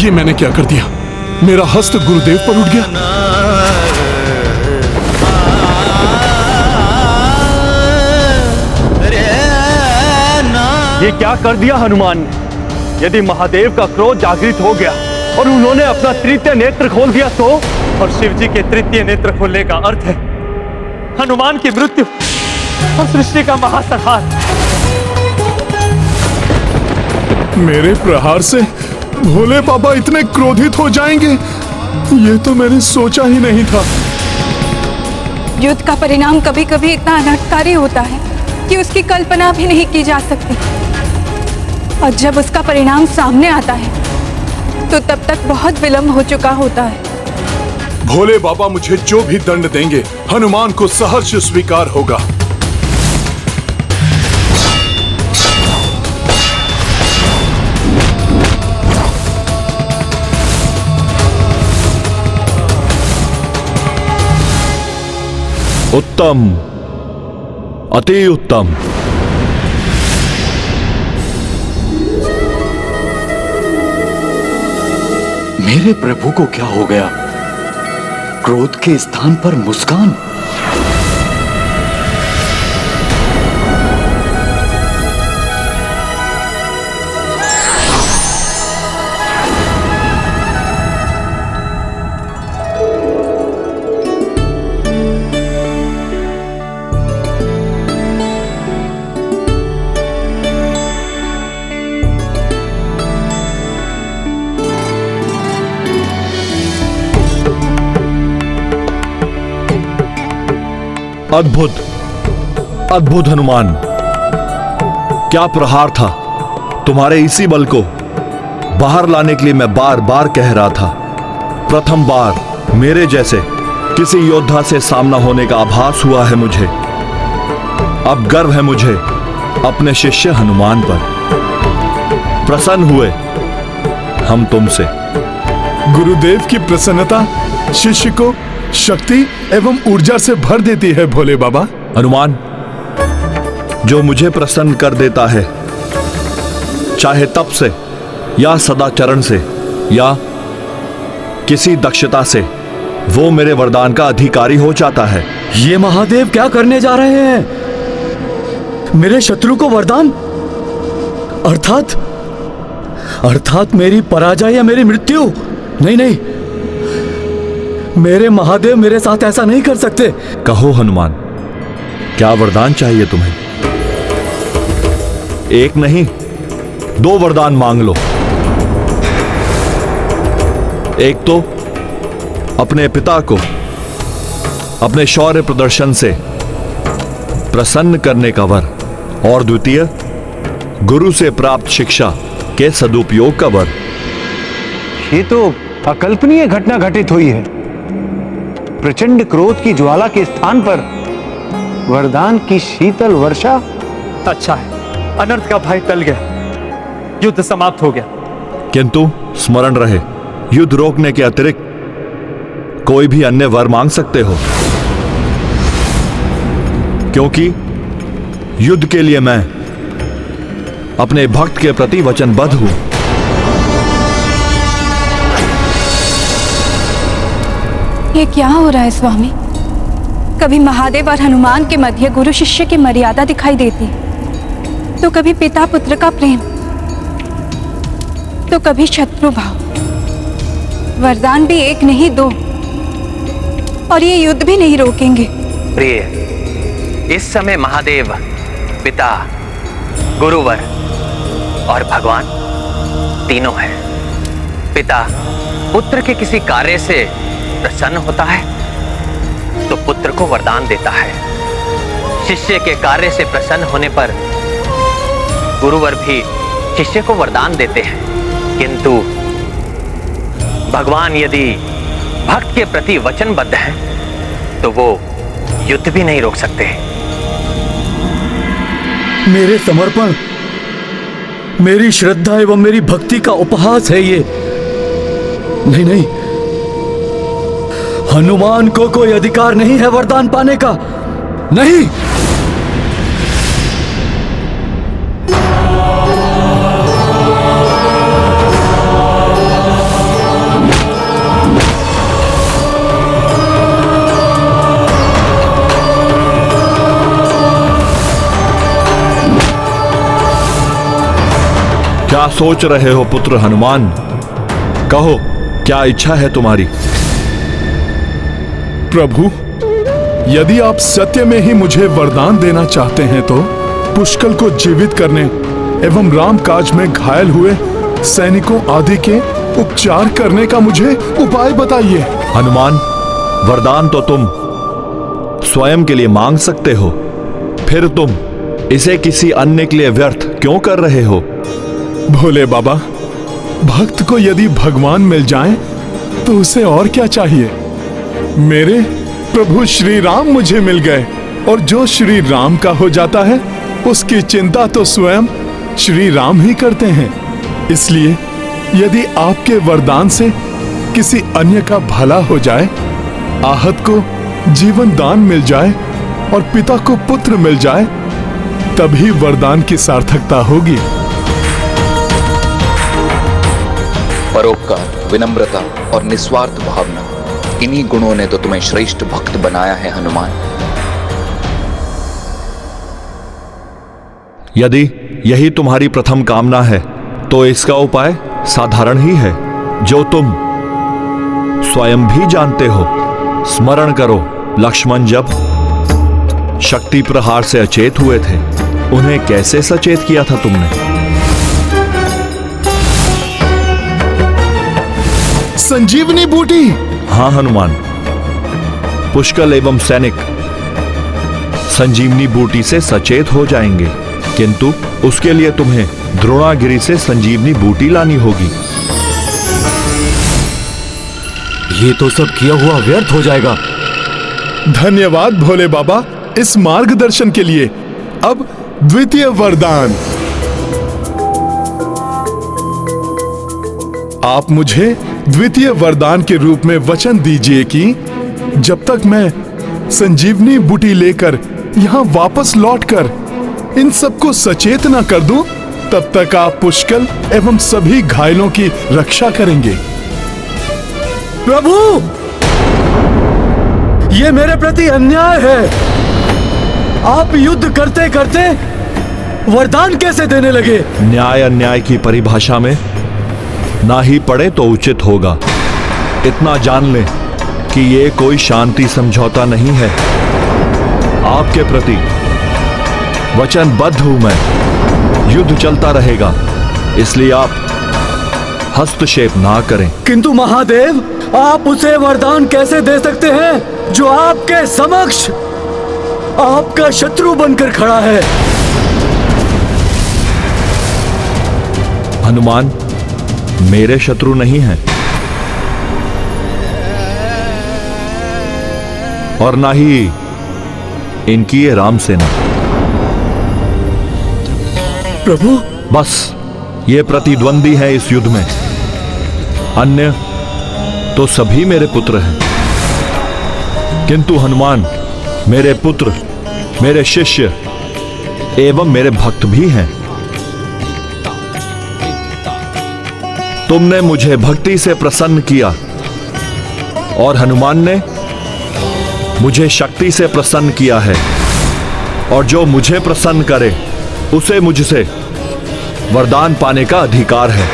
ये मैंने क्या कर दिया? मेरा हस्त गुरुदेव पर उठ गया। ये क्या कर दिया हनुमान ने? यदि महादेव का क्रोध जागृत हो गया और उन्होंने अपना तृतीय नेत्र खोल दिया तो? और शिव जी के तृतीय नेत्र खोलने का अर्थ है हनुमान की मृत्यु और सृष्टि का महासंहार। मेरे प्रहार से भोले बाबा इतने क्रोधित हो जाएंगे, ये तो मैंने सोचा ही नहीं था। युद्ध का परिणाम कभी कभी इतना अनर्थकारी होता है कि उसकी कल्पना भी नहीं की जा सकती, और जब उसका परिणाम सामने आता है तो तब तक बहुत विलंब हो चुका होता है। भोले बाबा मुझे जो भी दंड देंगे हनुमान को सहर्ष स्वीकार होगा। उत्तम, अति उत्तम। मेरे प्रभु को क्या हो गया? क्रोध के स्थान पर मुस्कान। अद्भुत, अद्भुत हनुमान, क्या प्रहार था! तुम्हारे इसी बल को बाहर लाने के लिए मैं बार बार कह रहा था। प्रथम बार मेरे जैसे किसी योद्धा से सामना होने का आभास हुआ है मुझे। अब गर्व है मुझे अपने शिष्य हनुमान पर। प्रसन्न हुए हम तुमसे। गुरुदेव की प्रसन्नता शिष्य को शक्ति एवं ऊर्जा से भर देती है भोले बाबा। हनुमान, जो मुझे प्रसन्न कर देता है, चाहे तप से या सदाचरण से या किसी दक्षता से, वो मेरे वरदान का अधिकारी हो जाता है। ये महादेव क्या करने जा रहे हैं? मेरे शत्रु को वरदान? अर्थात मेरी पराजय या मेरी मृत्यु? नहीं नहीं, मेरे महादेव मेरे साथ ऐसा नहीं कर सकते। कहो हनुमान, क्या वरदान चाहिए तुम्हें? एक नहीं, 2 वरदान मांग लो। एक तो अपने पिता को अपने शौर्य प्रदर्शन से प्रसन्न करने का वर, और द्वितीय गुरु से प्राप्त शिक्षा के सदुपयोग का वर। ये तो अकल्पनीय घटना घटित हुई है। प्रचंड क्रोध की ज्वाला के स्थान पर वरदान की शीतल वर्षा। अच्छा है, अनर्थ का भय टल गया, युद्ध समाप्त हो गया। किंतु स्मरण रहे, युद्ध रोकने के अतिरिक्त कोई भी अन्य वर मांग सकते हो, क्योंकि युद्ध के लिए मैं अपने भक्त के प्रति वचनबद्ध हूं। ये क्या हो रहा है स्वामी? कभी महादेव और हनुमान के मध्य गुरु शिष्य की मर्यादा दिखाई देती, तो कभी पिता पुत्र का प्रेम, तो कभी शत्रु भाव। वरदान भी एक नहीं 2, और ये युद्ध भी नहीं रोकेंगे। प्रिय, इस समय महादेव पिता, गुरुवर और भगवान तीनों हैं। पिता पुत्र के किसी कार्य से प्रसन्न होता है तो पुत्र को वरदान देता है। शिष्य के कार्य से प्रसन्न होने पर गुरुवर भी शिष्य को वरदान देते हैं। किंतु भगवान यदि भक्त के प्रति वचनबद्ध हैं तो वो युद्ध भी नहीं रोक सकते। मेरे समर्पण, मेरी श्रद्धा एवं मेरी भक्ति का उपहास है ये। नहीं नहीं, हनुमान को कोई अधिकार नहीं है वरदान पाने का। नहीं। क्या सोच रहे हो पुत्र हनुमान? कहो, क्या इच्छा है तुम्हारी? प्रभु, यदि आप सत्य में ही मुझे वरदान देना चाहते हैं तो पुष्कल को जीवित करने एवं राम काज में घायल हुए सैनिकों आदि के उपचार करने का मुझे उपाय बताइए। हनुमान, वरदान तो तुम स्वयं के लिए मांग सकते हो, फिर तुम इसे किसी अन्य के लिए व्यर्थ क्यों कर रहे हो? भोले बाबा, भक्त को यदि भगवान मिल जाएं, तो उसे और क्या चाहिए? मेरे प्रभु श्री राम मुझे मिल गए, और जो श्री राम का हो जाता है उसकी चिंता तो स्वयं श्री राम ही करते हैं। इसलिए यदि आपके वरदान से किसी अन्य का भला हो जाए, आहत को जीवन दान मिल जाए और पिता को पुत्र मिल जाए, तभी वरदान की सार्थकता होगी। परोपकार, विनम्रता और निस्वार्थ भावना, इन्हीं गुणों ने तो तुम्हें श्रेष्ठ भक्त बनाया है हनुमान। यदि यही तुम्हारी प्रथम कामना है तो इसका उपाय साधारण ही है, जो तुम स्वयं भी जानते हो। स्मरण करो, लक्ष्मण जब शक्ति प्रहार से अचेत हुए थे, उन्हें कैसे सचेत किया था तुमने? संजीवनी बूटी। हाँ हनुमान, पुष्कल एवं सैनिक संजीवनी बूटी से सचेत हो जाएंगे, किंतु उसके लिए तुम्हें द्रोणागिरी से संजीवनी बूटी लानी होगी। ये तो सब किया हुआ व्यर्थ हो जाएगा। धन्यवाद भोले बाबा इस मार्गदर्शन के लिए। अब द्वितीय वरदान। आप मुझे द्वितीय वरदान के रूप में वचन दीजिए कि जब तक मैं संजीवनी बूटी लेकर यहाँ वापस लौटकर इन सबको सचेत न कर दूं, तब तक आप पुष्कल एवं सभी घायलों की रक्षा करेंगे। प्रभु, ये मेरे प्रति अन्याय है। आप युद्ध करते करते वरदान कैसे देने लगे? न्याय अन्याय की परिभाषा में ना ही पड़े तो उचित होगा। इतना जान लें कि ये कोई शांति समझौता नहीं है। आपके प्रति वचनबद्ध हूं मैं। युद्ध चलता रहेगा, इसलिए आप हस्तक्षेप ना करें। किंतु महादेव, आप उसे वरदान कैसे दे सकते हैं जो आपके समक्ष आपका शत्रु बनकर खड़ा है? हनुमान मेरे शत्रु नहीं हैं, और ना ही इनकी ये राम सेना। प्रभु, बस ये प्रतिद्वंदी है इस युद्ध में, अन्य तो सभी मेरे पुत्र हैं। किंतु हनुमान मेरे पुत्र, मेरे शिष्य एवं मेरे भक्त भी हैं। तुमने मुझे भक्ति से प्रसन्न किया और हनुमान ने मुझे शक्ति से प्रसन्न किया है, और जो मुझे प्रसन्न करे उसे मुझसे वरदान पाने का अधिकार है।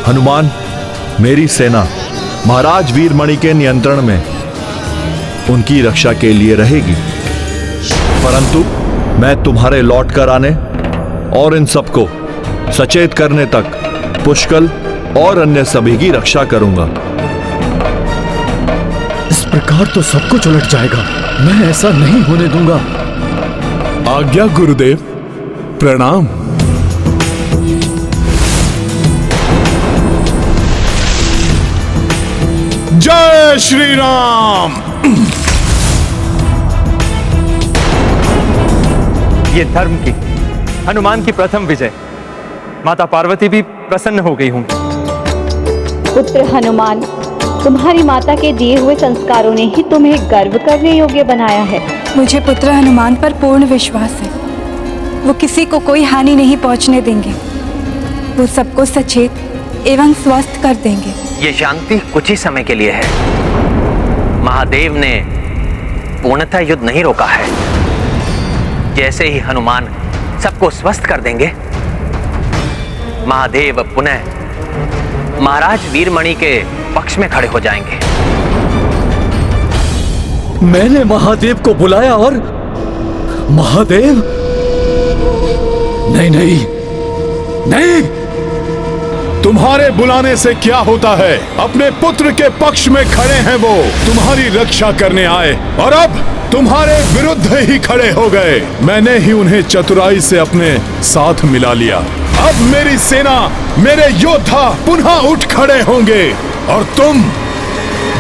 हनुमान, मेरी सेना महाराज वीरमणि के नियंत्रण में उनकी रक्षा के लिए रहेगी, परंतु मैं तुम्हारे लौट कर आने और इन सबको सचेत करने तक पुष्कल और अन्य सभी की रक्षा करूंगा। इस प्रकार तो सब कुछ उलट जाएगा। मैं ऐसा नहीं होने दूंगा। आज्ञा गुरुदेव, प्रणाम। जय श्री राम। ये धर्म की, हनुमान की प्रथम विजय। माता पार्वती भी प्रसन्न हो गई होंगी। पुत्र हनुमान, तुम्हारी माता के दिए हुए संस्कारों ने ही तुम्हें गर्व करने योग्य बनाया है। मुझे पुत्र हनुमान पर पूर्ण विश्वास है। वो किसी को कोई हानि नहीं पहुंचने देंगे। वो सबको सचेत एवं स्वस्थ कर देंगे। ये शांति कुछ ही समय के लिए है। महादेव ने पूर्णतः युद्ध नहीं रोका है। जैसे ही हनुमान सबको स्वस्थ कर देंगे, महादेव पुनः महाराज वीरमणि के पक्ष में खड़े हो जाएंगे। मैंने महादेव को बुलाया और महादेव? नहीं नहीं नहीं। तुम्हारे बुलाने से क्या होता है? अपने पुत्र के पक्ष में खड़े हैं वो, तुम्हारी रक्षा करने आए और अब तुम्हारे विरुद्ध ही खड़े हो गए। मैंने ही उन्हें चतुराई से अपने साथ मिला लिया। अब मेरी सेना, मेरे योद्धा पुनः उठ खड़े होंगे और तुम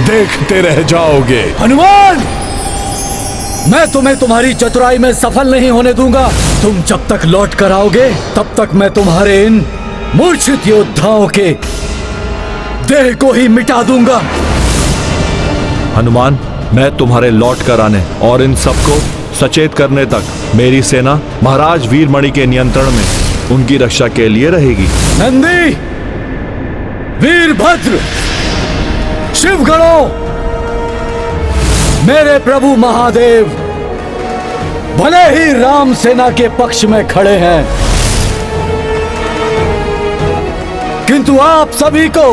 देखते रह जाओगे। हनुमान, मैं तुम्हें तुम्हारी चतुराई में सफल नहीं होने दूंगा। तुम जब तक लौट कर आओगे तब तक मैं तुम्हारे इन मूर्छित योद्धाओं के देह को ही मिटा दूंगा। हनुमान, मैं तुम्हारे लौट कर आने और इन सबको सचेत करने तक मेरी सेना महाराज वीरमणि के नियंत्रण में उनकी रक्षा के लिए रहेगी। नंदी, वीरभद्र, शिवगणों, मेरे प्रभु महादेव भले ही राम सेना के पक्ष में खड़े हैं, किंतु आप सभी को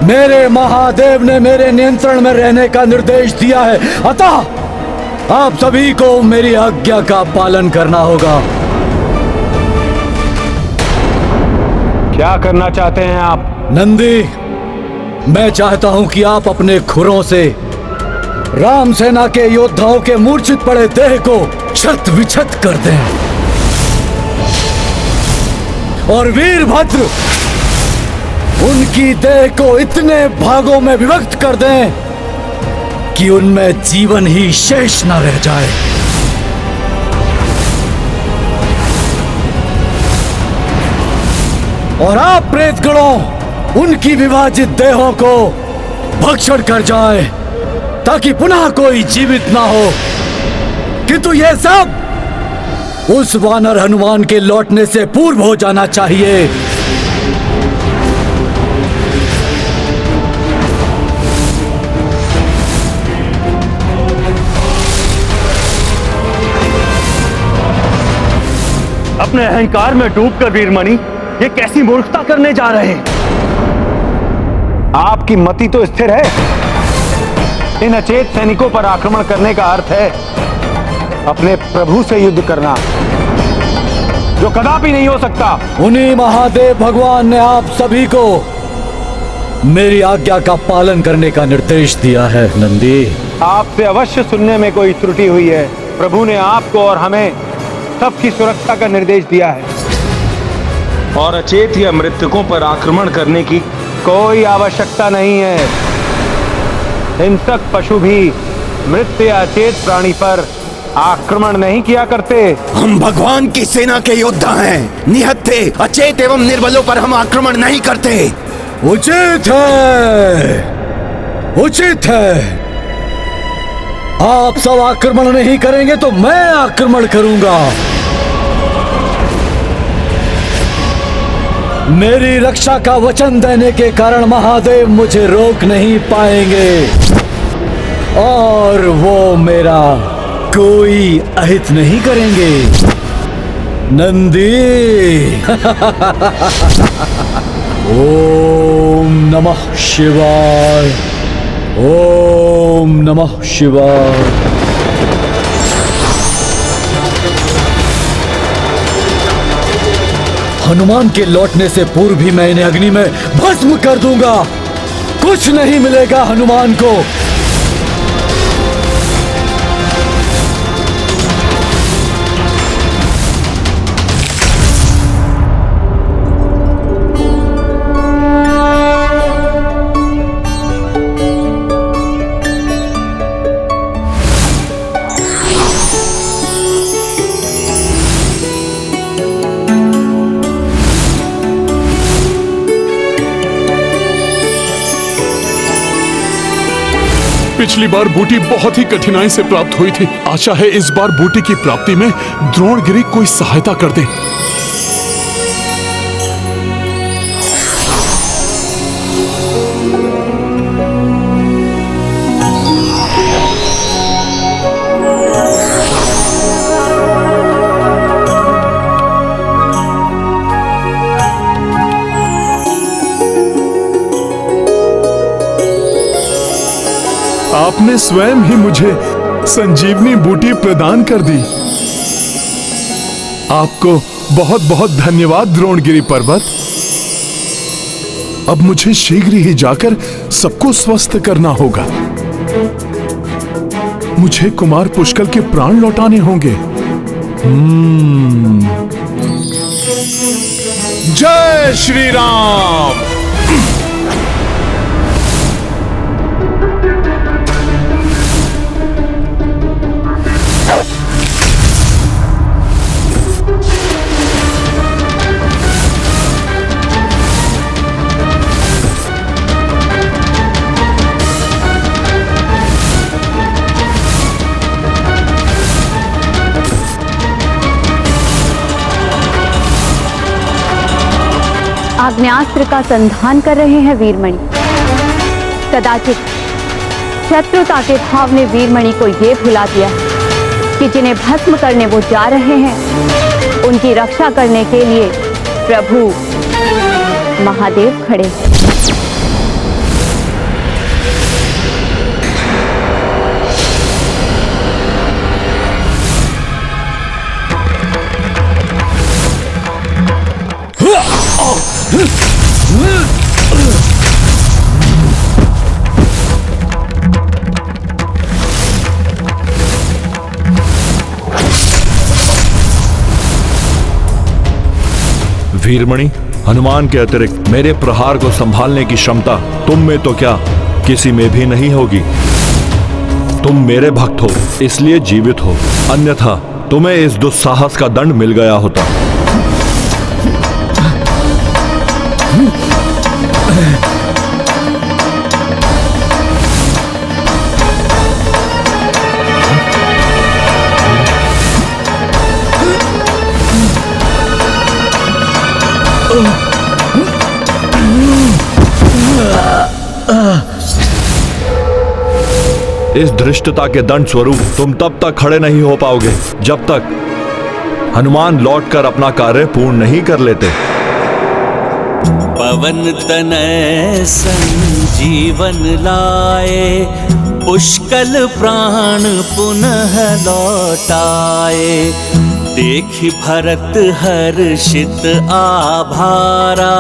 मेरे महादेव ने मेरे नियंत्रण में रहने का निर्देश दिया है। अतः आप सभी को मेरी आज्ञा का पालन करना होगा। क्या करना चाहते हैं आप? नंदी, मैं चाहता हूं कि आप अपने खुरों से राम सेना के योद्धाओं के मूर्छित पड़े देह को छत विछत कर दें और वीरभद्र उनकी देह को इतने भागों में विभक्त कर दें कि उनमें जीवन ही शेष न रह जाए। और आप प्रेतगणों उनकी विभाजित देहों को भक्षण कर जाए ताकि पुनः कोई जीवित ना हो। किंतु यह सब उस वानर हनुमान के लौटने से पूर्व हो जाना चाहिए। अपने अहंकार में डूबकर वीरमणि ये कैसी मूर्खता करने जा रहे हैं? आपकी मति तो स्थिर है। इन अचेत सैनिकों पर आक्रमण करने का अर्थ है अपने प्रभु से युद्ध करना, जो कदापि नहीं हो सकता। उन्हीं महादेव भगवान ने आप सभी को मेरी आज्ञा का पालन करने का निर्देश दिया है। नंदी, आपसे अवश्य सुनने में कोई त्रुटि हुई है। प्रभु ने आपको और हमें सबकी सुरक्षा का निर्देश दिया है और अचेत या मृतकों पर आक्रमण करने की कोई आवश्यकता नहीं है। हिंसक पशु भी मृत या अचेत प्राणी पर आक्रमण नहीं किया करते। हम भगवान की सेना के योद्धा हैं। निहत्थे, अचेत एवं निर्बलों पर हम आक्रमण नहीं करते। उचित है, उचित है। आप सब आक्रमण नहीं करेंगे तो मैं आक्रमण करूंगा। मेरी रक्षा का वचन देने के कारण महादेव मुझे रोक नहीं पाएंगे और वो मेरा कोई अहित नहीं करेंगे। नंदी, ओम नमः शिवाय, ओम नमः शिवाय। हनुमान के लौटने से पूर्व भी मैं इन्हें अग्नि में भस्म कर दूंगा। कुछ नहीं मिलेगा हनुमान को। पिछली बार बूटी बहुत ही कठिनाई से प्राप्त हुई थी। आशा है इस बार बूटी की प्राप्ति में द्रोणगिरि कोई सहायता कर दे। आपने स्वयं ही मुझे संजीवनी बूटी प्रदान कर दी। आपको बहुत बहुत धन्यवाद द्रोणगिरि पर्वत। अब मुझे शीघ्र ही जाकर सबको स्वस्थ करना होगा। मुझे कुमार पुष्कल के प्राण लौटाने होंगे। जय श्री राम। आग्नेयास्त्र का संधान कर रहे हैं वीरमणि। कदाचित शत्रुता के भाव ने वीरमणि को ये भुला दिया कि जिन्हें भस्म करने वो जा रहे हैं, उनकी रक्षा करने के लिए प्रभु महादेव खड़े हैं। वीरमणि, हनुमान के अतिरिक्त मेरे प्रहार को संभालने की क्षमता तुम में तो क्या किसी में भी नहीं होगी। तुम मेरे भक्त हो इसलिए जीवित हो, अन्यथा तुम्हें इस दुस्साहस का दंड मिल गया होता। इस धृष्टता के दंड स्वरूप तुम तब तक खड़े नहीं हो पाओगे जब तक हनुमान लौटकर अपना कार्य पूर्ण नहीं कर लेते। पवन तनय संजीवन लाए, पुष्कल प्राण पुनः लौटाए। देखि भरत हर्षित आभारा,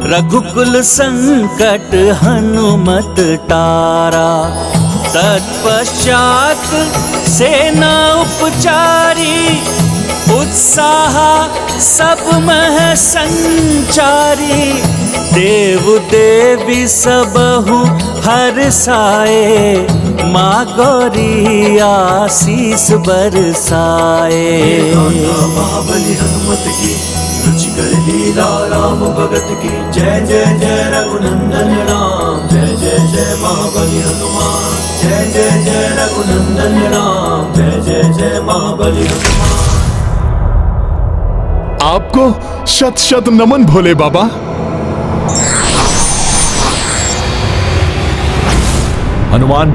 रघुकुल संकट हनुमत टारा। तत्पश्चात सेना उपचारी, उत्साह सब मह संचारी। देव देवी सबहु हर्षाए, माँ गौरी आशीष बरसाए। महाबली हनुमत की रुचिकर लीला राम भगत की। जय जय जय रघुनंदन राम, जय जय जय महाबली हनुमान। जय जय जय रघुनंदन राम, जय जय जय महाबली हनुमान। आपको शत शत नमन भोले बाबा। हनुमान,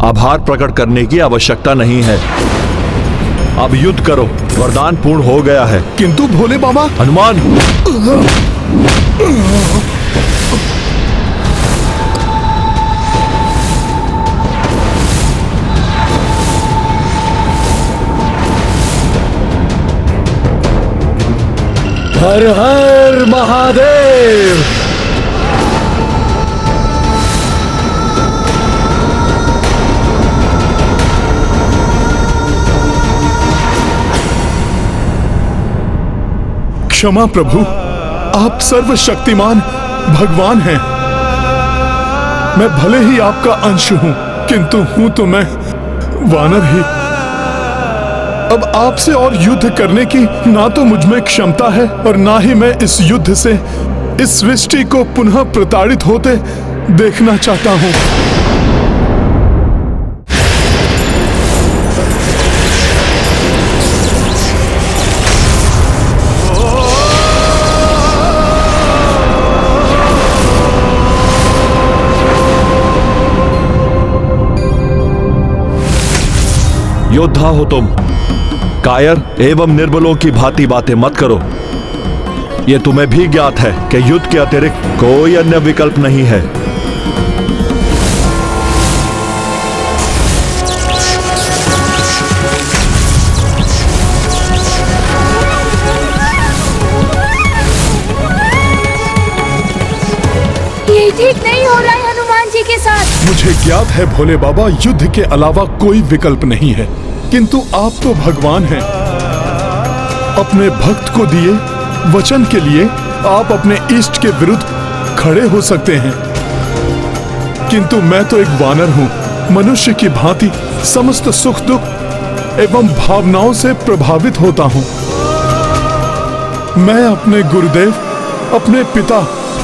आभार प्रकट करने की आवश्यकता नहीं है। अब युद्ध करो, वरदान पूर्ण हो गया है। किंतु भोले बाबा। हनुमान, हर हर महादेव। क्षमा प्रभु, आप सर्वशक्तिमान भगवान हैं। मैं भले ही आपका अंश हूं, किंतु हूं तो मैं वानर ही। अब आपसे और युद्ध करने की ना तो मुझ में क्षमता है और ना ही मैं इस युद्ध से इस सृष्टि को पुनः प्रताड़ित होते देखना चाहता हूं। योद्धा हो तुम, कायर एवं निर्बलों की भांति बातें मत करो। यह तुम्हें भी ज्ञात है कि युद्ध के अतिरिक्त कोई अन्य विकल्प नहीं है। ठीक नहीं हो रहा है हनुमान जी के साथ। मुझे ज्ञात है भोले बाबा, युद्ध के अलावा कोई विकल्प नहीं है, किंतु आप तो भगवान हैं। अपने भक्त को दिए वचन के लिए आप अपने इष्ट के विरुद्ध खड़े हो सकते हैं, किंतु मैं तो एक वानर हूं, मनुष्य की भांति समस्त सुख दुख एवं भावनाओं से प्रभावित होता हूं। मैं अपने गुरुदेव, अपने पिता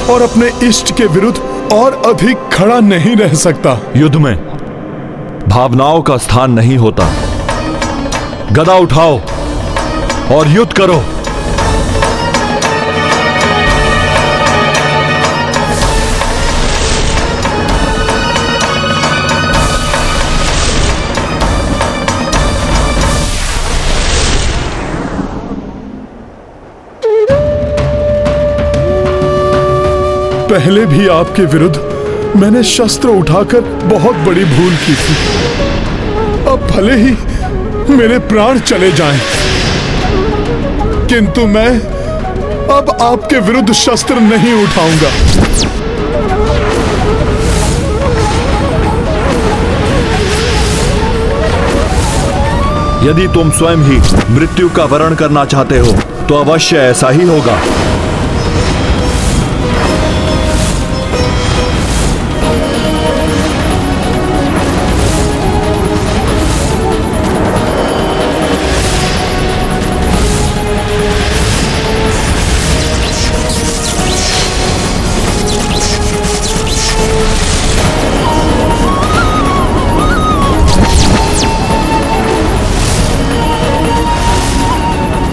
और अपने इष्ट के विरुद्ध और अधिक खड़ा नहीं रह सकता। युद्ध में भावनाओं का स्थान नहीं होता। गदा उठाओ और युद्ध करो। पहले भी आपके विरुद्ध मैंने शस्त्र उठाकर बहुत बड़ी भूल की थी। अब भले ही मेरे प्राण चले जाएं, किंतु मैं अब आपके विरुद्ध शस्त्र नहीं उठाऊंगा। यदि तुम स्वयं ही मृत्यु का वरण करना चाहते हो तो अवश्य ऐसा ही होगा।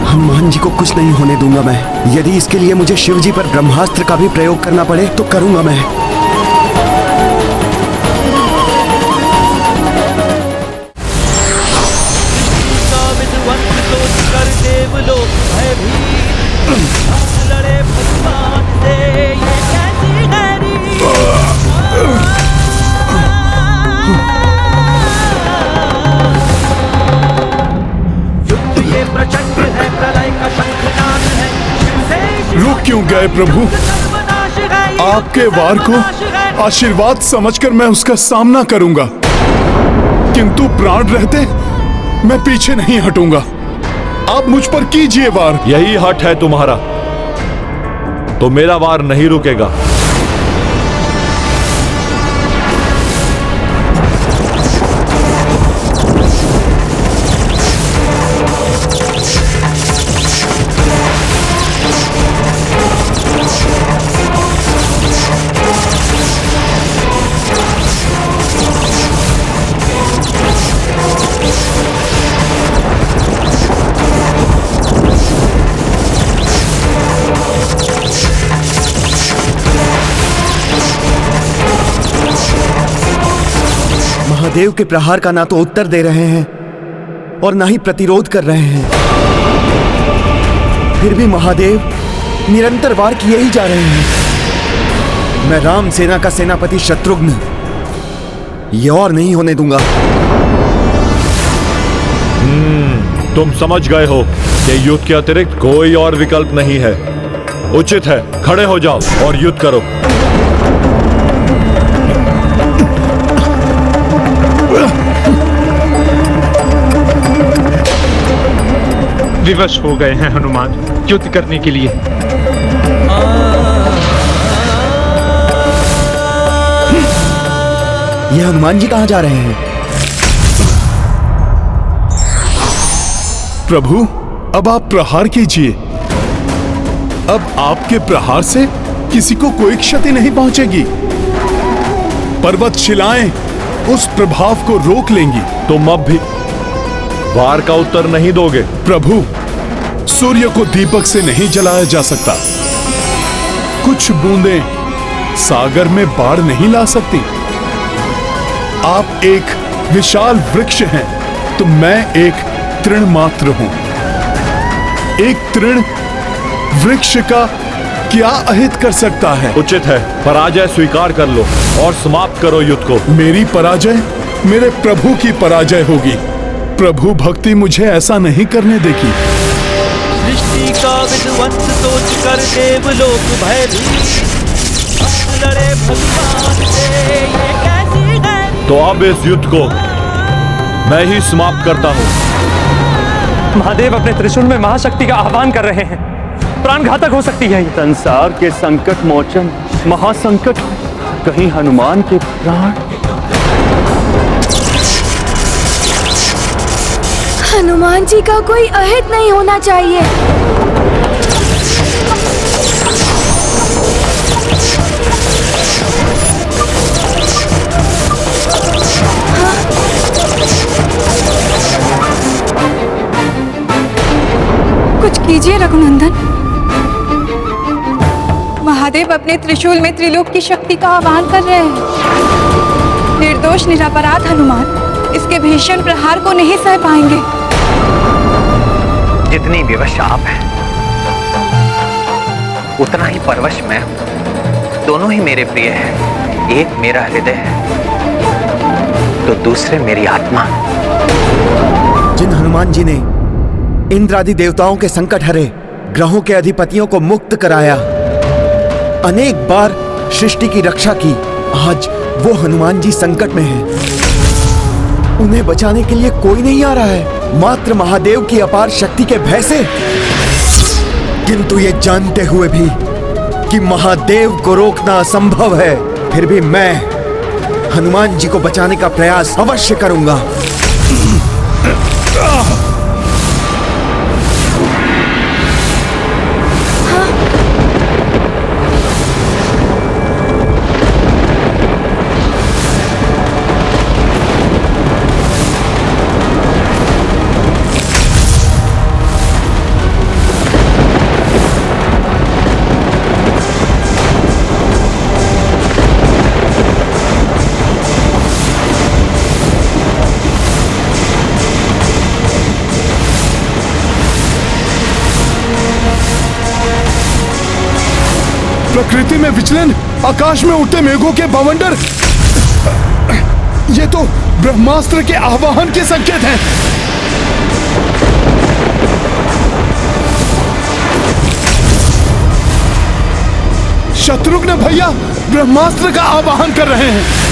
हनुमान जी को कुछ नहीं होने दूंगा मैं। यदि इसके लिए मुझे शिव जी पर ब्रह्मास्त्र का भी प्रयोग करना पड़े तो करूंगा मैं। रुक क्यों गए प्रभु? आपके वार को आशीर्वाद समझकर मैं उसका सामना करूंगा, किंतु प्राण रहते मैं पीछे नहीं हटूंगा। आप मुझ पर कीजिए वार। यही हठ है तुम्हारा, तो मेरा वार नहीं रुकेगा। महादेव के प्रहार का ना तो उत्तर दे रहे हैं और ना ही प्रतिरोध कर रहे हैं। फिर भी महादेव निरंतर वार किए ही जा रहे हैं। मैं राम सेना का सेनापति शत्रुघ्न ये और नहीं होने दूंगा। तुम समझ गए हो कि युद्ध के अतिरिक्त कोई और विकल्प नहीं है। उचित है, खड़े हो जाओ और युद्ध करो। विवश हो गए हैं हनुमान युद्ध करने के लिए। ये हनुमान जी कहां जा रहे हैं? प्रभु, अब आप प्रहार कीजिए। अब आपके प्रहार से किसी को कोई क्षति नहीं पहुंचेगी। पर्वत शिलाएं उस प्रभाव को रोक लेंगी। तुम अब भी वार का उत्तर नहीं दोगे? प्रभु, सूर्य को दीपक से नहीं जलाया जा सकता। कुछ बूंदें सागर में बाढ़ नहीं ला सकती। आप एक विशाल वृक्ष हैं तो मैं एक तृण मात्र हूं। एक तृण वृक्ष का क्या अहित कर सकता है? उचित है, पराजय स्वीकार कर लो और समाप्त करो युद्ध को। मेरी पराजय मेरे प्रभु की पराजय होगी। प्रभु भक्ति मुझे ऐसा नहीं करने देगी। सृष्टि का विध्वंस सोच कर देवलोक भयभीत, लड़े भगवान से, ये कैसी गैरी। तो अब इस युद्ध को मैं ही समाप्त करता हूं। महादेव अपने त्रिशूल में महाशक्ति का आह्वान कर रहे हैं। प्राणघातक हो सकती है ये। संसार के संकट मोचन महासंकट, कहीं हनुमान के प्राण। हनुमान जी का कोई अहित नहीं होना चाहिए। कुछ कीजिए रघुनंदन। महादेव अपने त्रिशूल में त्रिलोक की शक्ति का आह्वान कर रहे हैं। निर्दोष निरपराध हनुमान इसके भीषण प्रहार को नहीं सह पाएंगे। जितनी विवश आप हैं, उतना ही परवश मैं हूं। दोनों ही मेरे प्रिय हैं। एक मेरा हृदय है तो दूसरे मेरी आत्मा। जिन हनुमान जी ने इंद्र आदि देवताओं के संकट हरे, ग्रहों के अधिपतियों को मुक्त कराया, अनेक बार सृष्टि की रक्षा की, आज वो हनुमान जी संकट में हैं। उन्हें बचाने के लिए कोई नहीं आ रहा है, मात्र महादेव की अपार शक्ति के भय से। किंतु ये जानते हुए भी कि महादेव को रोकना असंभव है, फिर भी मैं हनुमान जी को बचाने का प्रयास अवश्य करूंगा। प्रकृति में विचलन, आकाश में उठते मेघों के बवंडर, ये तो ब्रह्मास्त्र के आह्वान के संकेत हैं। शत्रुघ्न भैया ब्रह्मास्त्र का आह्वान कर रहे हैं।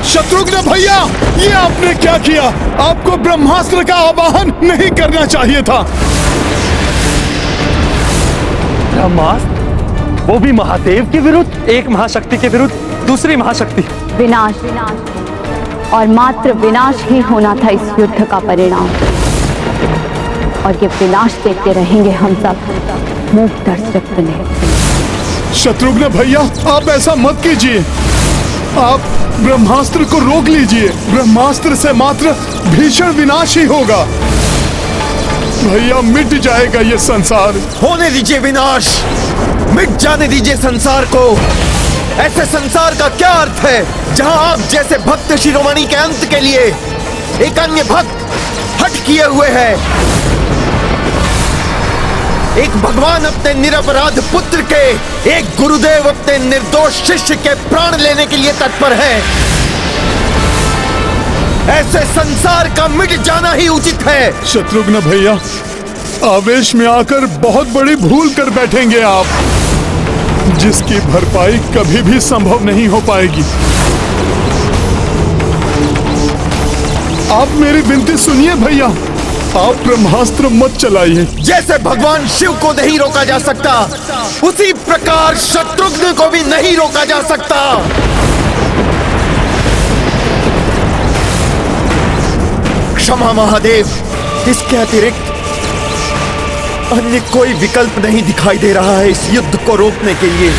शत्रुघ्न भैया, ये आपने क्या किया? आपको ब्रह्मास्त्र का आवाहन नहीं करना चाहिए था। ब्रह्मास्त्र, वो भी महादेव के विरुद्ध? एक महाशक्ति के विरुद्ध दूसरी महाशक्ति। विनाश और मात्र विनाश ही होना था इस युद्ध का परिणाम। और ये विनाश देखते रहेंगे हम सब मूक दर्शक बने। शत्रुघ्न भैया, आप ऐसा मत कीजिए। आप ब्रह्मास्त्र को रोक लीजिए। ब्रह्मास्त्र से मात्र भीषण विनाश ही होगा। भैया, मिट जाएगा ये संसार। होने दीजिए विनाश, मिट जाने दीजिए संसार को। ऐसे संसार का क्या अर्थ है जहां आप जैसे भक्त शिरोमणि के अंत के लिए एक अन्य भक्त हट किए हुए है। एक भगवान अपने निरपराध पुत्र के, एक गुरुदेव अपने निर्दोष शिष्य के प्राण लेने के लिए तत्पर है। ऐसे संसार का मिट जाना ही उचित है। शत्रुघ्न भैया, आवेश में आकर बहुत बड़ी भूल कर बैठेंगे आप, जिसकी भरपाई कभी भी संभव नहीं हो पाएगी। आप मेरी विनती सुनिए भैया, आप ब्रह्मास्त्र मत चलाइए। जैसे भगवान शिव को नहीं रोका जा सकता, उसी प्रकार शत्रुघ्न को भी नहीं रोका जा सकता। क्षमा महादेव, इसके अतिरिक्त अन्य कोई विकल्प नहीं दिखाई दे रहा है इस युद्ध को रोकने के लिए।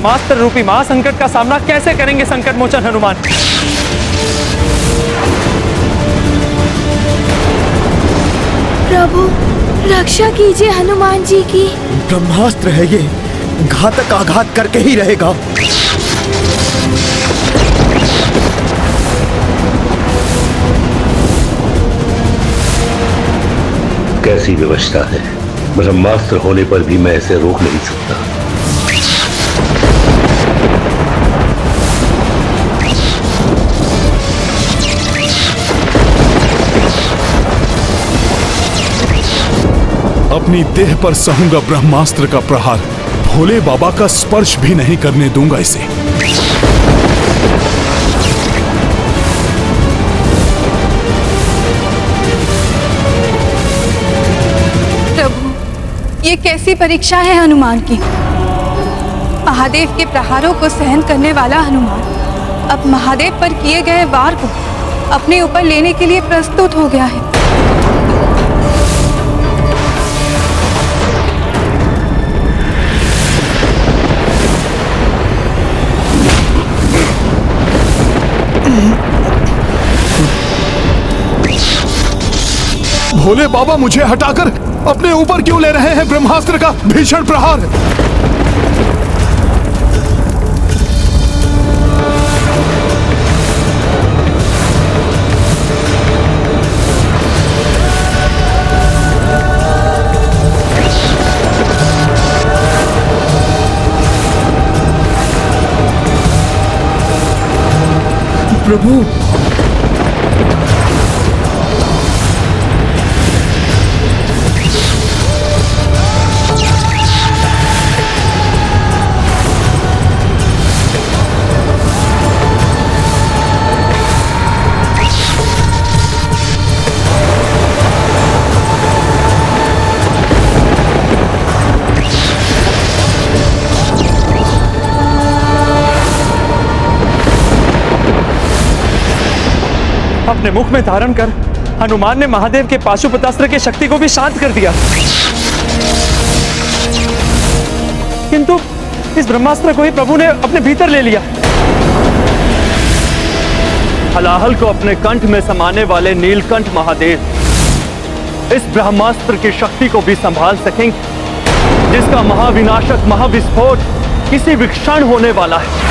ब्रह्मास्त्र रूपी महासंकट का सामना कैसे करेंगे संकट मोचन हनुमान? प्रभु रक्षा कीजिए हनुमान जी की। ब्रह्मास्त्र है ये, घातक आघात करके ही रहेगा। कैसी व्यवस्था है, ब्रह्मास्त्र होने पर भी मैं इसे रोक नहीं सकता। अपनी देह पर सहूंगा ब्रह्मास्त्र का प्रहार, भोले बाबा का स्पर्श भी नहीं करने दूंगा इसे। ये कैसी परीक्षा है हनुमान की? महादेव के प्रहारों को सहन करने वाला हनुमान अब महादेव पर किए गए वार को अपने ऊपर लेने के लिए प्रस्तुत हो गया है। भोले बाबा मुझे हटाकर अपने ऊपर क्यों ले रहे हैं ब्रह्मास्त्र का भीषण प्रहार? प्रभु अपने मुख में धारण कर हनुमान ने महादेव के पाशुपतास्त्र की शक्ति को भी शांत कर दिया, किंतु इस ब्रह्मास्त्र को ही प्रभु ने अपने भीतर ले लिया। हलाहल को अपने कंठ में समाने वाले नीलकंठ महादेव इस ब्रह्मास्त्र की शक्ति को भी संभाल सकेंगे, जिसका महाविनाशक महाविस्फोट किसी भी क्षण होने वाला है।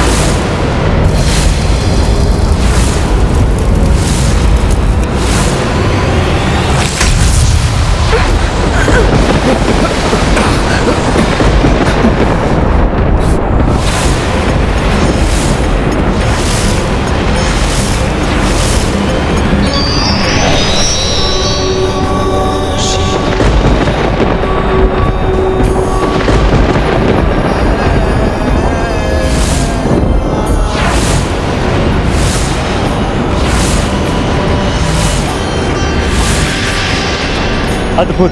अद्भुत!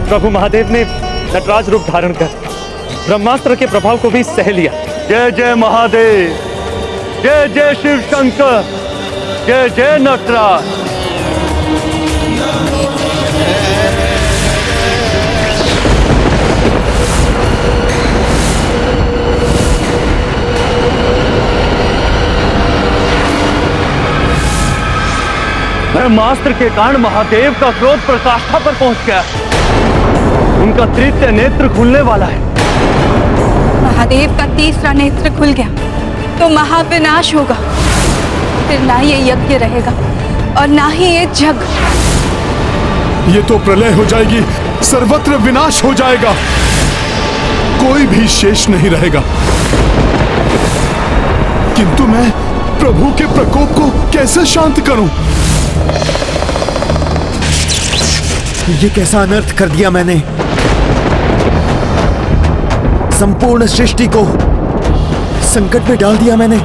प्रभु महादेव ने नटराज रूप धारण कर ब्रह्मास्त्र के प्रभाव को भी सह लिया। जय जय महादेव, जय जय शिव शंकर, जय जय नटराज। ब्रह्मास्त्र के कारण महादेव का क्रोध प्रकाष्ठा पर पहुंच गया, उनका तृतीय नेत्र खुलने वाला है। महादेव का तीसरा नेत्र खुल गया तो महाविनाश होगा, फिर ना ये यज्ञ रहेगा और ना ही ये जग। ये तो प्रलय हो जाएगी, सर्वत्र विनाश हो जाएगा, कोई भी शेष नहीं रहेगा। किंतु मैं प्रभु के प्रकोप को कैसे शांत करूं? ये कैसा अनर्थ कर दिया मैंने? संपूर्ण सृष्टि को संकट में डाल दिया मैंने।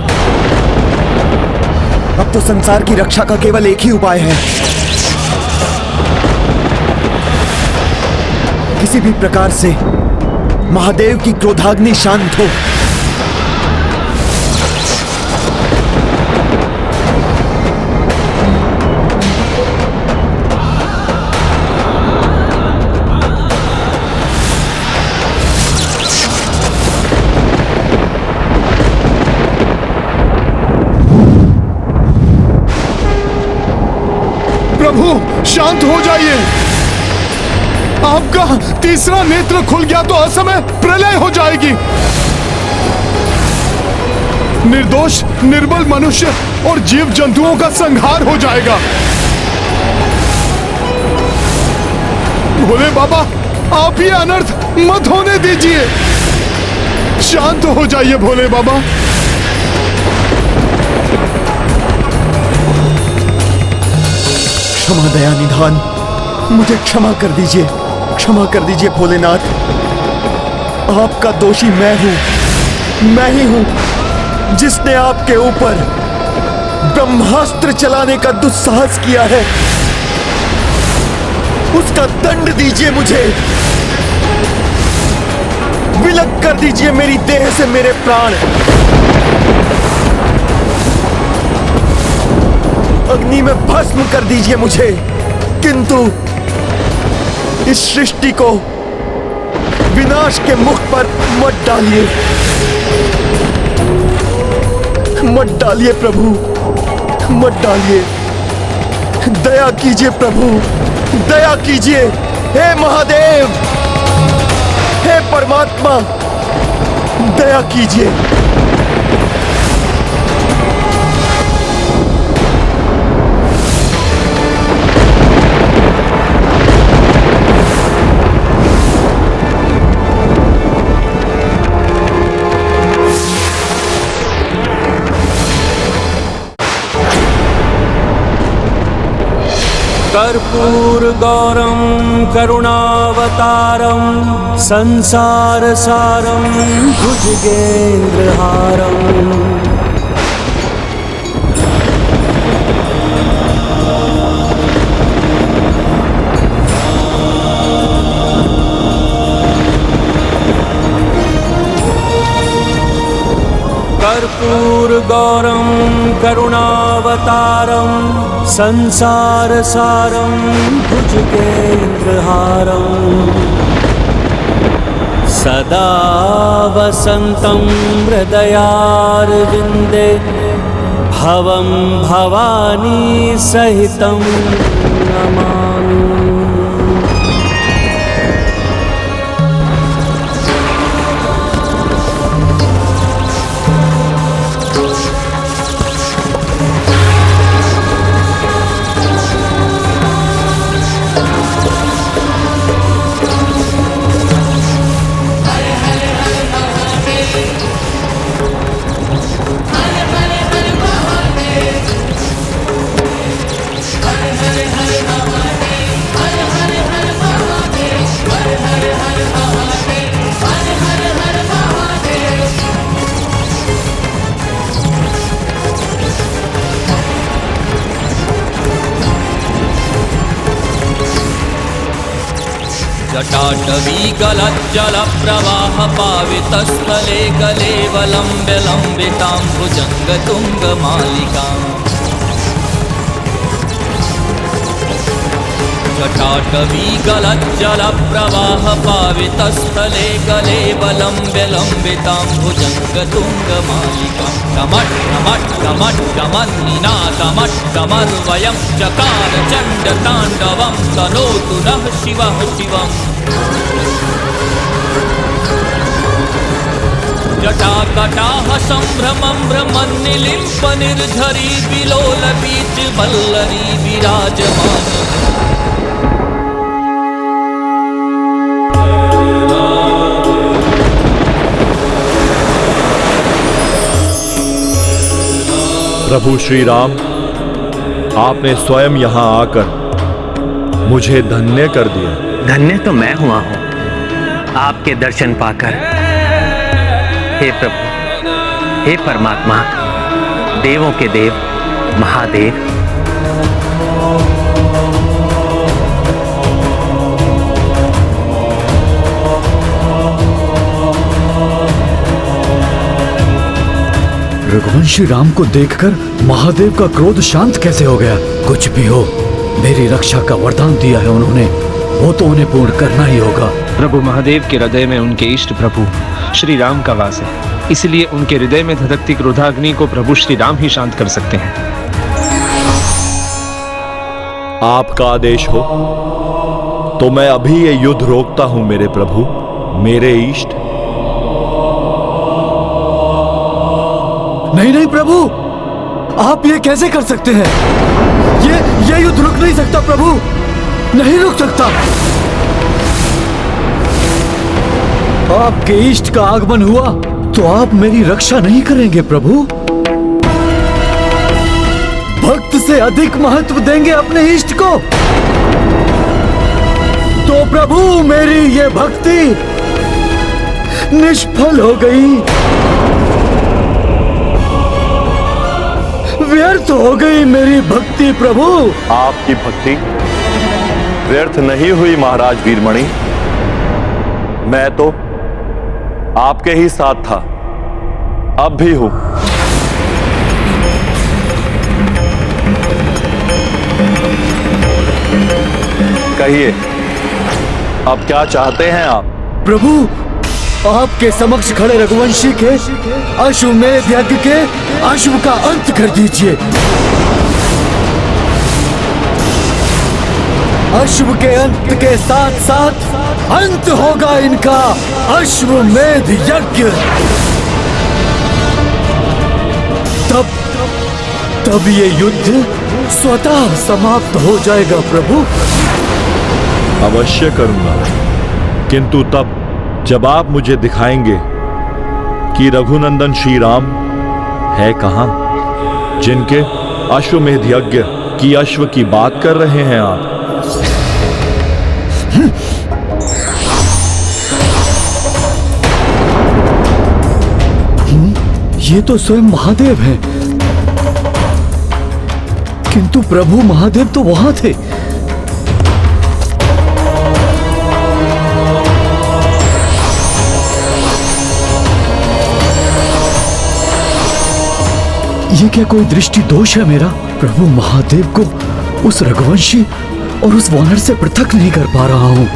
अब तो संसार की रक्षा का केवल एक ही उपाय है, किसी भी प्रकार से महादेव की क्रोधाग्नि शांत हो। प्रभु शांत हो जाइए। आपका तीसरा नेत्र खुल गया तो असमय प्रलय हो जाएगी। निर्दोष निर्बल मनुष्य और जीव जंतुओं का संहार हो जाएगा। भोले बाबा, आप ये अनर्थ मत होने दीजिए। शांत हो जाइए भोले बाबा। क्षमा दया निधान, मुझे क्षमा कर दीजिए, क्षमा कर दीजिए भोलेनाथ। आपका दोषी मैं ही हूं जिसने आपके ऊपर ब्रह्मास्त्र चलाने का दुस्साहस किया है। उसका दंड दीजिए मुझे, विलग कर दीजिए मेरी देह से मेरे प्राण। अग्नि में भस्म कर दीजिए मुझे, किंतु इस सृष्टि को विनाश के मुख पर मत डालिए, मत डालिए प्रभु, मत डालिए। दया कीजिए प्रभु, दया कीजिए। हे महादेव, हे परमात्मा, दया कीजिए। कर्पूरगौरं करुणावतारं संसारसारं भुजगेन्द्रहारम् कर्पूरगौरं करुणावतारं संसारसारं भुजगेन्द्रहारम् सदा वसन्तं हृदयारविन्दे भवं भवानी सहितं नमामि। जटाटवीगलज्जलप्रवाह पावितस्थले कलेवलम्ब्य लम्बितां भुजङ्गतुङ्गमालिकाम् जटाटवीगलज्जलप्रवाह पावितस्थले कलेवलम्ब्य लम्बितां भुजङ्गतुङ्गमालिकाम् टमट् टमट् टमट् टमन्निनादमट् टमर्वयं चकार चण्डताण्डवं तनोतु नः शिवः शिवम् जटाकटाह सम्भ्रमं भ्रमन्निलिम्प निर्झरी विलोलबीज वल्लरी विराजमानी प्रभु श्री राम, आपने स्वयं यहाँ आकर मुझे धन्य कर दिया। धन्य तो मैं हुआ हूं आपके दर्शन पाकर। हे प्रभु, हे परमात्मा, देवों के देव महादेव, रघुवंशी राम को देखकर महादेव का क्रोध शांत कैसे हो गया? कुछ भी हो, मेरी रक्षा का वरदान दिया है उन्होंने, वो तो उन्हें पूर्ण करना ही होगा। प्रभु महादेव के हृदय में उनके इष्ट प्रभु श्री राम का वास है, इसलिए उनके हृदय में धधकती क्रोधाग्नि को प्रभु श्री राम ही शांत कर सकते हैं। आपका आदेश हो तो मैं अभी ये युद्ध रोकता हूं मेरे प्रभु, मेरे इष्ट। नहीं नहीं प्रभु, आप ये कैसे कर सकते हैं? ये युद्ध रुक नहीं सकता प्रभु, नहीं रुक सकता। आपके इष्ट का आगमन हुआ तो आप मेरी रक्षा नहीं करेंगे प्रभु? भक्त से अधिक महत्व देंगे अपने इष्ट को? तो प्रभु मेरी ये भक्ति निष्फल हो गई, व्यर्थ हो गई मेरी भक्ति प्रभु। आपकी भक्ति व्यर्थ नहीं हुई महाराज वीरमणि, मैं तो आपके ही साथ था, अब भी हूं। कहिए, अब क्या चाहते हैं आप? प्रभु, आपके समक्ष खड़े रघुवंशी के अश्वमेध यज्ञ के अश्व का अंत कर दीजिए। अश्व के अंत के साथ साथ अंत होगा इनका अश्वमेध यज्ञ। तब ये युद्ध स्वतः समाप्त हो जाएगा प्रभु। अवश्य करूंगा, किंतु तब जब आप मुझे दिखाएंगे कि रघुनंदन श्री राम है कहां, जिनके अश्वमेध यज्ञ की अश्व की बात कर रहे हैं आप। ये तो स्वयं महादेव हैं, किंतु प्रभु महादेव तो वहां थे। ये क्या कोई दृष्टि दोष है मेरा? प्रभु महादेव को उस रघुवंशी और उस वानर से पृथक नहीं कर पा रहा हूं।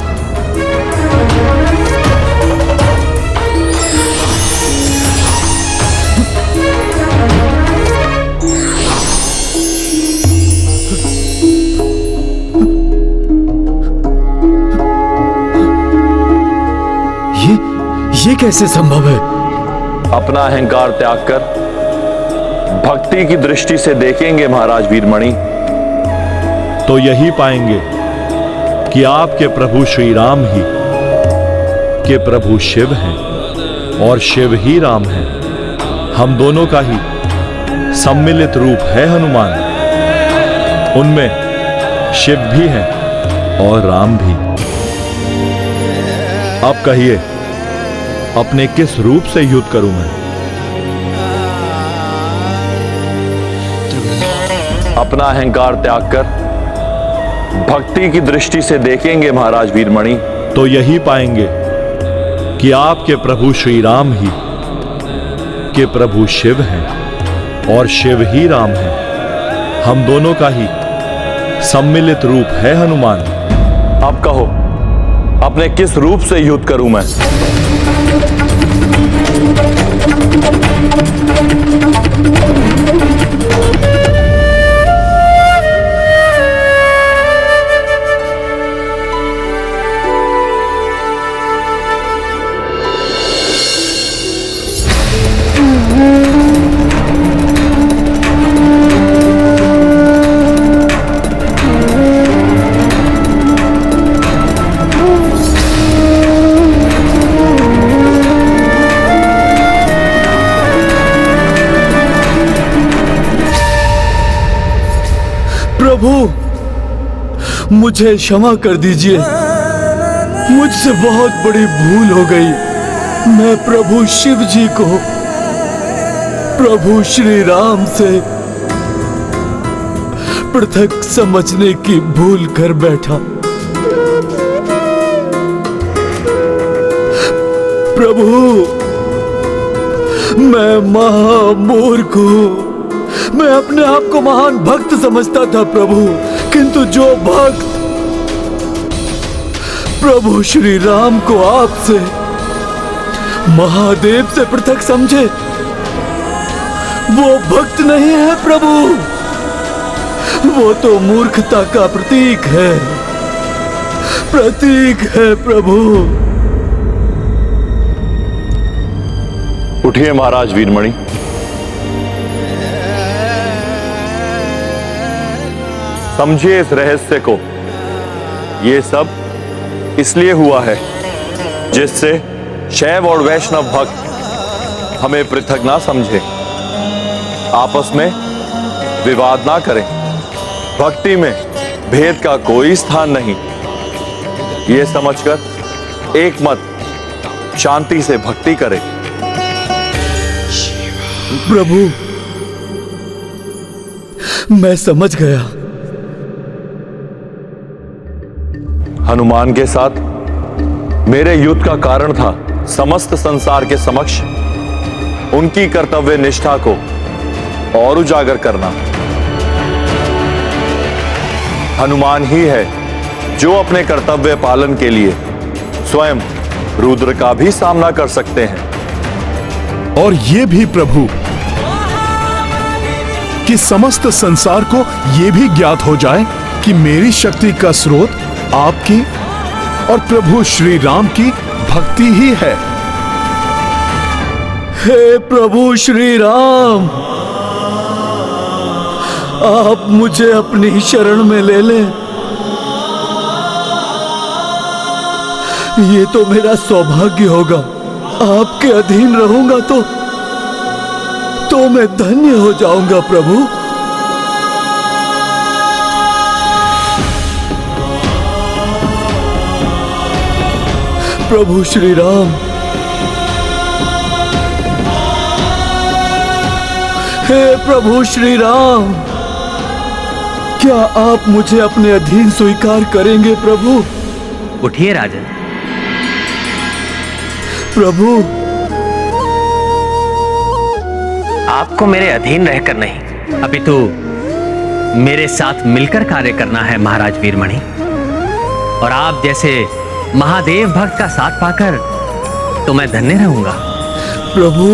ये कैसे संभव है? अपना अहंकार त्याग कर भक्ति की दृष्टि से देखेंगे महाराज वीरमणि, तो यही पाएंगे कि आपके प्रभु श्री राम ही के प्रभु शिव हैं और शिव ही राम हैं। हम दोनों का ही सम्मिलित रूप है हनुमान, उनमें शिव भी है और राम भी। अब कहिए, अपने किस रूप से युद्ध करूं मैं? अपना अहंकार त्याग कर भक्ति की दृष्टि से देखेंगे महाराज वीरमणि, तो यही पाएंगे कि आपके प्रभु श्री राम ही के प्रभु शिव हैं और शिव ही राम हैं। हम दोनों का ही सम्मिलित रूप है हनुमान। अब कहो, अपने किस रूप से युद्ध करूं मैं? प्रभु, मुझे क्षमा कर दीजिए, मुझसे बहुत बड़ी भूल हो गई। मैं प्रभु शिव जी को प्रभु श्री राम से पृथक समझने की भूल कर बैठा। प्रभु, मैं महामूर्ख हूं। मैं अपने आप को महान भक्त समझता था प्रभु, किंतु जो भक्त प्रभु श्री राम को आपसे महादेव से पृथक समझे, वो भक्त नहीं है प्रभु, वो तो मूर्खता का प्रतीक है, प्रभु। उठिए महाराज वीरमणि। समझिए इस रहस्य को। ये सब इसलिए हुआ है जिससे शैव और वैष्णव भक्त हमें पृथक ना समझे, आपस में विवाद ना करें। भक्ति में भेद का कोई स्थान नहीं, ये समझकर एक मत शांति से भक्ति करें। प्रभु, मैं समझ गया। हनुमान के साथ मेरे युद्ध का कारण था समस्त संसार के समक्ष उनकी कर्तव्य निष्ठा को और उजागर करना। हनुमान ही है जो अपने कर्तव्य पालन के लिए स्वयं रुद्र का भी सामना कर सकते हैं। और ये भी प्रभु कि समस्त संसार को ये भी ज्ञात हो जाए कि मेरी शक्ति का स्रोत आपकी और प्रभु श्री राम की भक्ति ही है। हे प्रभु श्री राम, आप मुझे अपनी शरण में ले लें। ये तो मेरा सौभाग्य होगा। आपके अधीन रहूंगा तो मैं धन्य हो जाऊंगा प्रभु। प्रभु श्री राम, हे प्रभु श्री राम, क्या आप मुझे अपने अधीन स्वीकार करेंगे प्रभु? उठिए राजन। प्रभु, आपको मेरे अधीन रहकर नहीं, अपितु मेरे साथ मिलकर कार्य करना है महाराज वीरमणि। और आप जैसे महादेव भक्त का साथ पाकर तो मैं धन्य रहूंगा। प्रभु,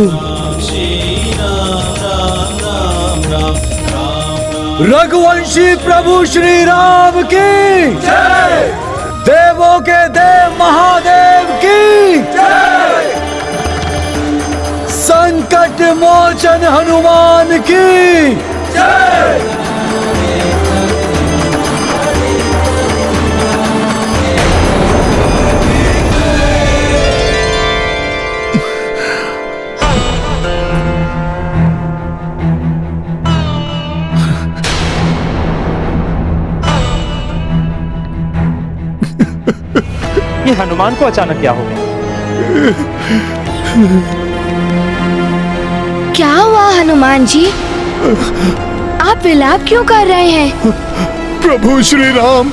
रघुवंशी प्रभु श्री राम की जय, देवों के देव महादेव की जय, संकट मोचन हनुमान की जय। ये हनुमान को अचानक क्या हो गया? क्या हुआ हनुमान जी? आप विलाप क्यों कर रहे हैं? प्रभु श्री राम,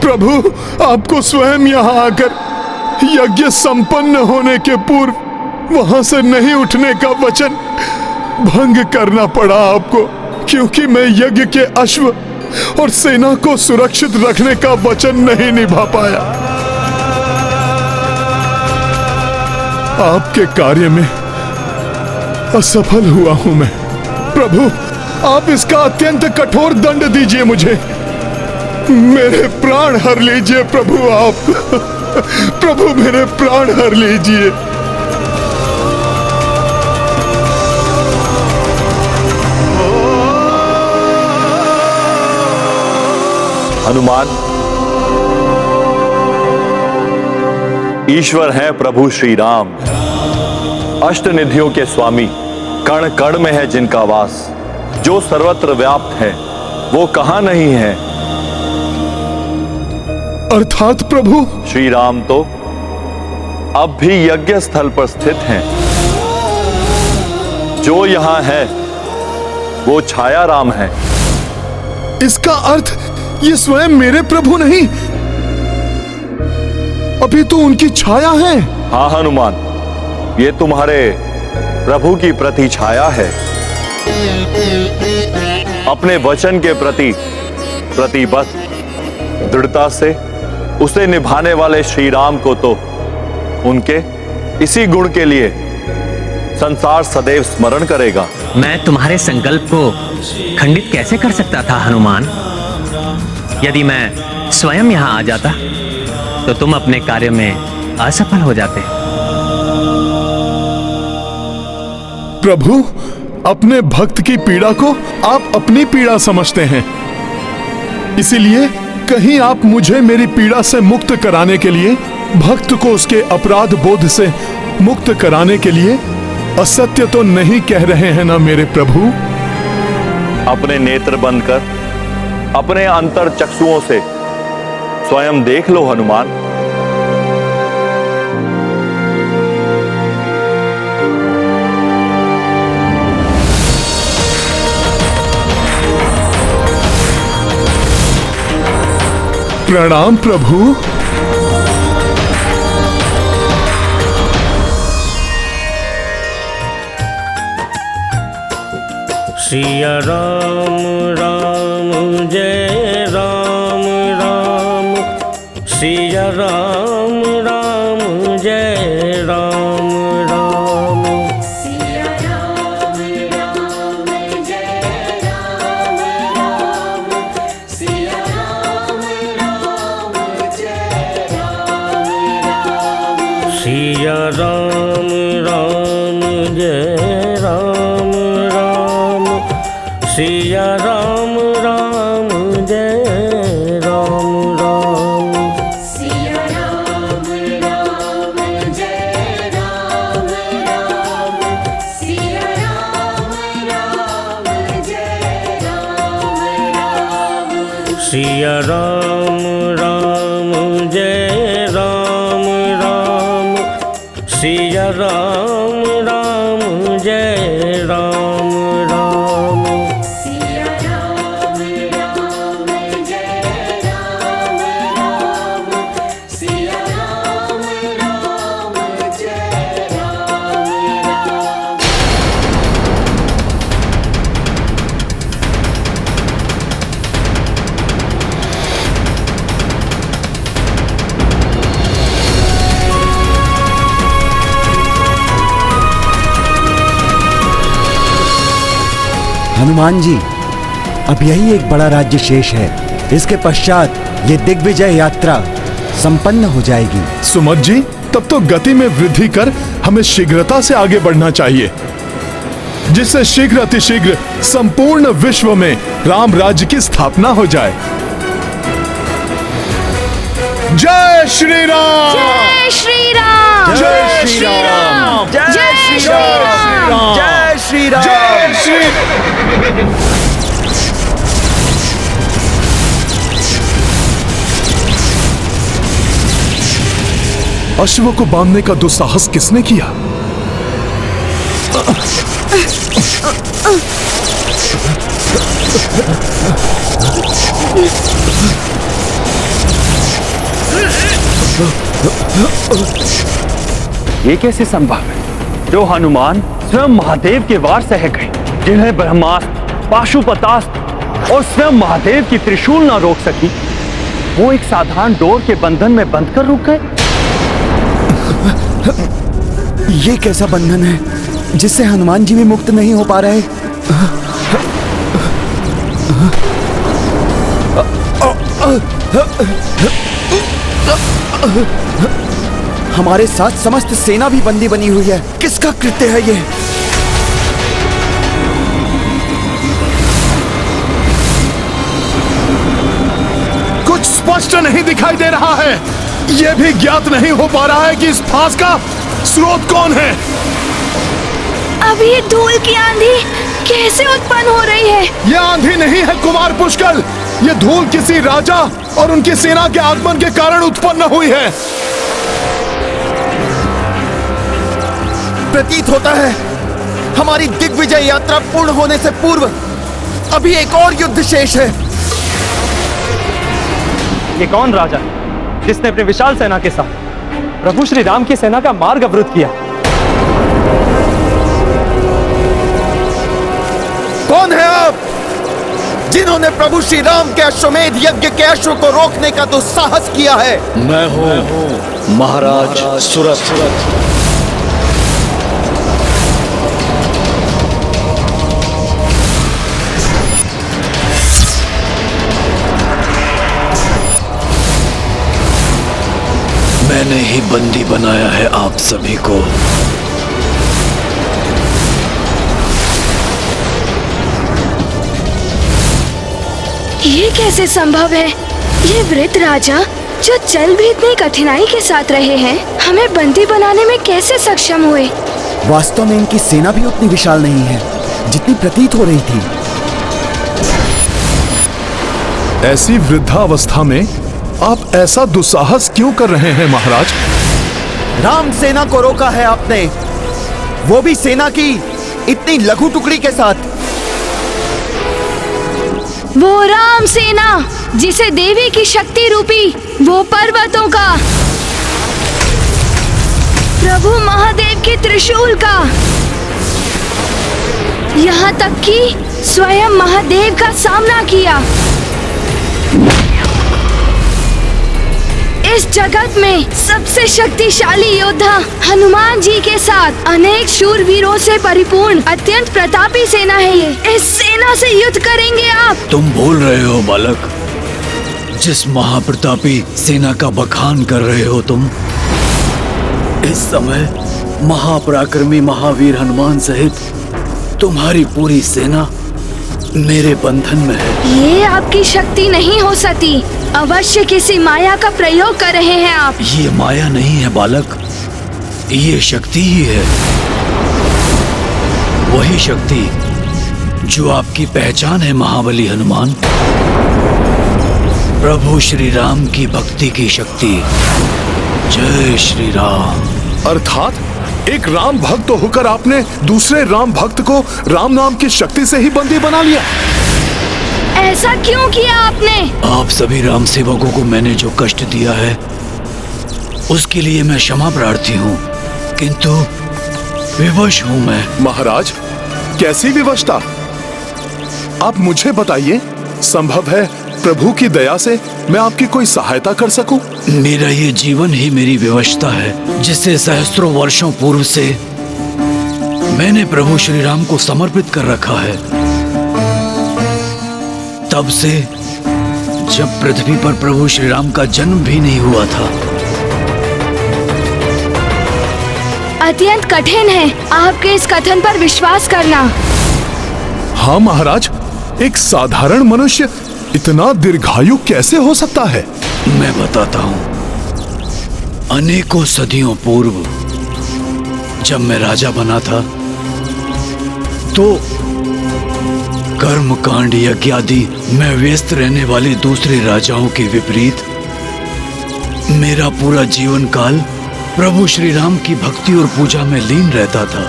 प्रभु आपको स्वयं यहाँ आकर यज्ञ संपन्न होने के पूर्व वहां से नहीं उठने का वचन भंग करना पड़ा आपको, क्योंकि मैं यज्ञ के अश्व और सेना को सुरक्षित रखने का वचन नहीं निभा पाया। आपके कार्य में असफल हुआ हूं मैं। प्रभु, आप इसका अत्यंत कठोर दंड दीजिए मुझे। मेरे प्राण हर लीजिए प्रभु आप। प्रभु मेरे प्राण हर लीजिए। हनुमान, ईश्वर है प्रभु श्री राम, अष्टनिधियों के स्वामी, कण कण में है जिनका वास, जो सर्वत्र व्याप्त है वो कहां नहीं है। अर्थात प्रभु श्री राम तो अब भी यज्ञ स्थल पर स्थित हैं। जो यहां है वो छाया राम है। इसका अर्थ ये स्वयं मेरे प्रभु नहीं, अभी तो उनकी छाया है। हाँ हनुमान, ये तुम्हारे प्रभु की प्रति छाया है। अपने वचन के प्रति प्रतिबद्ध दृढ़ता से उसे निभाने वाले श्री राम को तो उनके इसी गुण के लिए संसार सदैव स्मरण करेगा। मैं तुम्हारे संकल्प को खंडित कैसे कर सकता था हनुमान? यदि मैं स्वयं यहां आ जाता तो तुम अपने कार्य में असफल हो जाते। प्रभु, अपने भक्त की पीड़ा को आप अपनी पीड़ा समझते हैं, इसीलिए कहीं आप मुझे मेरी पीड़ा से मुक्त कराने के लिए, भक्त को उसके अपराध बोध से मुक्त कराने के लिए असत्य तो नहीं कह रहे हैं ना मेरे प्रभु? अपने नेत्र बंद कर अपने अंतर चक्षुओं से स्वयं देख लो हनुमान। प्रणाम प्रभु। सिया राम राम जय राम राम, सिया राम राम जय राम राम, सिया राम राम जय राम राम, सिया राम राम जय राम राम, सिया राम राम जय राम राम, सिया राम राम जय राम राम, सिया राम राम जय राम राम, सिया राम राम जय राम राम, सिया राम राम जय राम राम, सिया राम राम जय राम राम, सिया राम राम जय राम राम, सिया राम राम जय राम राम। हनुमान जी, अब यही एक बड़ा राज्य शेष है। इसके पश्चात ये दिग्विजय यात्रा संपन्न हो जाएगी। सुमत जी, तब तो गति में वृद्धि कर हमें शीघ्रता से आगे बढ़ना चाहिए, जिससे शीघ्र अतिशीघ्र संपूर्ण विश्व में राम राज्य की स्थापना हो जाए। जय श्री राम! जय श्री राम! जय श्री राम! जय श्री राम! जय श्री राम! जय श्री अश्व को बांधने का दुस्साहस किसने किया? ये कैसे संभव है? जो हनुमान स्वयं महादेव के वार सह गए, जिन्हें ब्रह्मास्त्र, पाशुपतास्त्र और स्वयं महादेव की त्रिशूल ना रोक सकी, वो एक साधारण डोर के बंधन में बंध कर रुक गए। ये कैसा बंधन है जिससे हनुमान जी भी मुक्त नहीं हो पा रहे? हमारे साथ समस्त सेना भी बंदी बनी हुई है। किसका कृत्य है ये? कुछ स्पष्ट नहीं दिखाई दे रहा है। यह भी ज्ञात नहीं हो पा रहा है कि इस फांस का स्रोत कौन है। अब ये धूल की आंधी कैसे उत्पन्न हो रही है? यह आंधी नहीं है कुमार पुष्कल, यह धूल किसी राजा और उनकी सेना के आगमन के कारण उत्पन्न हुई है। प्रतीत होता है हमारी दिग्विजय यात्रा पूर्ण होने से पूर्व अभी एक और युद्ध शेष है। ये कौन राजा है जिसने अपने विशाल सेना के साथ प्रभु श्री राम की सेना का मार्ग अवरुद्ध किया? कौन है आप जिन्होंने प्रभु श्री राम के अश्वमेध यज्ञ के अश्व को रोकने का दुस्साहस किया है? मैं हूं महाराज सुरथ। मैंने ही बंदी बनाया है आप सभी को। ये कैसे संभव है? ये वृद्ध राजा जो चल भी इतनी कठिनाई के साथ रहे हैं, हमें बंदी बनाने में कैसे सक्षम हुए? वास्तव में इनकी सेना भी उतनी विशाल नहीं है जितनी प्रतीत हो रही थी। ऐसी वृद्धावस्था में आप ऐसा दुस्साहस क्यों कर रहे हैं महाराज? राम सेना को रोका है आपने, वो भी सेना की इतनी लघु टुकड़ी के साथ। वो राम सेना जिसे देवी की शक्ति रूपी वो पर्वतों का, प्रभु महादेव के त्रिशूल का, यहाँ तक कि स्वयं महादेव का सामना किया। इस जगत में सबसे शक्तिशाली योद्धा हनुमान जी के साथ अनेक शूरवीरों से परिपूर्ण अत्यंत प्रतापी सेना है ये। इस सेना से युद्ध करेंगे आप? तुम भूल रहे हो बालक, जिस महाप्रतापी सेना का बखान कर रहे हो तुम, इस समय महापराक्रमी महावीर हनुमान सहित तुम्हारी पूरी सेना मेरे बंधन में है। ये आपकी शक्ति नहीं हो सकती, अवश्य किसी माया का प्रयोग कर रहे हैं आप। ये माया नहीं है बालक, ये शक्ति ही है। वही शक्ति जो आपकी पहचान है महाबली हनुमान, प्रभु श्री राम की भक्ति की शक्ति। जय श्री राम। अर्थात एक राम भक्त होकर आपने दूसरे राम भक्त को राम नाम की शक्ति से ही बंदी बना लिया। ऐसा क्यों किया आपने? आप सभी राम सेवकों को मैंने जो कष्ट दिया है उसके लिए मैं क्षमा प्रार्थी हूँ, किंतु विवश हूँ मैं। महाराज, कैसी विवशता? आप मुझे बताइए, संभव है प्रभु की दया से मैं आपकी कोई सहायता कर सकूं? मेरा ये जीवन ही मेरी विवशता है, जिसे सहस्त्रों वर्षों पूर्व से मैंने प्रभु श्री राम को समर्पित कर रखा है। तब से जब पृथ्वी पर प्रभु श्री राम का जन्म भी नहीं हुआ था। अत्यंत कठिन है आपके इस कथन पर विश्वास करना। हाँ महाराज, एक साधारण मनुष्य इतना दीर्घायु कैसे हो सकता है? मैं बताता हूँ। अनेकों सदियों पूर्व जब मैं राजा बना था तो कर्म कांड यज्ञादि में व्यस्त रहने वाले दूसरे राजाओं के विपरीत मेरा पूरा जीवन काल प्रभु श्री राम की भक्ति और पूजा में लीन रहता था।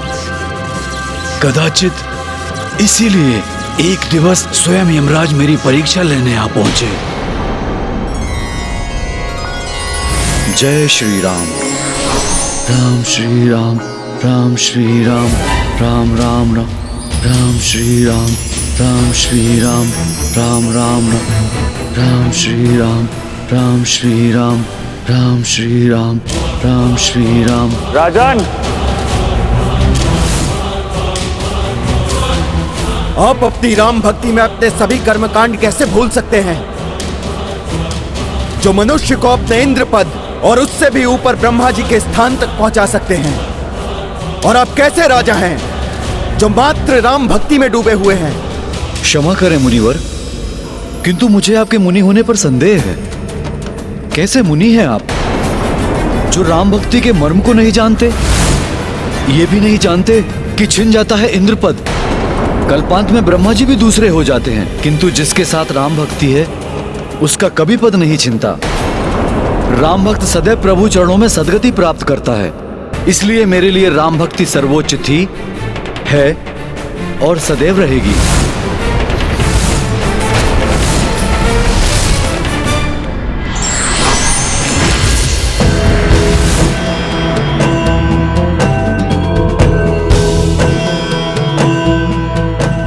कदाचित इसीलिए एक दिवस स्वयं यमराज मेरी परीक्षा लेने आ पहुंचे। जय श्री राम। राम श्री राम, राम श्री राम, राम राम राम, राम श्री राम, राम श्री राम, राम राम राम, राम श्री राम, राम श्री राम, राम श्री राम, राम श्री राम। राजन, आप अपनी राम भक्ति में अपने सभी कर्मकांड कैसे भूल सकते हैं, जो मनुष्य को अपने इंद्र पद और उससे भी ऊपर ब्रह्मा जी के स्थान तक पहुंचा सकते हैं? और आप कैसे राजा हैं जो मात्र राम भक्ति में डूबे हुए हैं? क्षमा करें मुनिवर, किंतु मुझे आपके मुनि होने पर संदेह है। कैसे मुनि हैं आप जो राम भक्ति के मर्म को नहीं जानते? ये भी नहीं जानते कि छिन जाता है इंद्र पद, कल्पांत में ब्रह्मा जी भी दूसरे हो जाते हैं, किंतु जिसके साथ राम भक्ति है उसका कभी पद नहीं छिनता। राम भक्त सदैव प्रभु चरणों में सदगति प्राप्त करता है। इसलिए मेरे लिए राम भक्ति सर्वोच्च थी, है और सदैव रहेगी।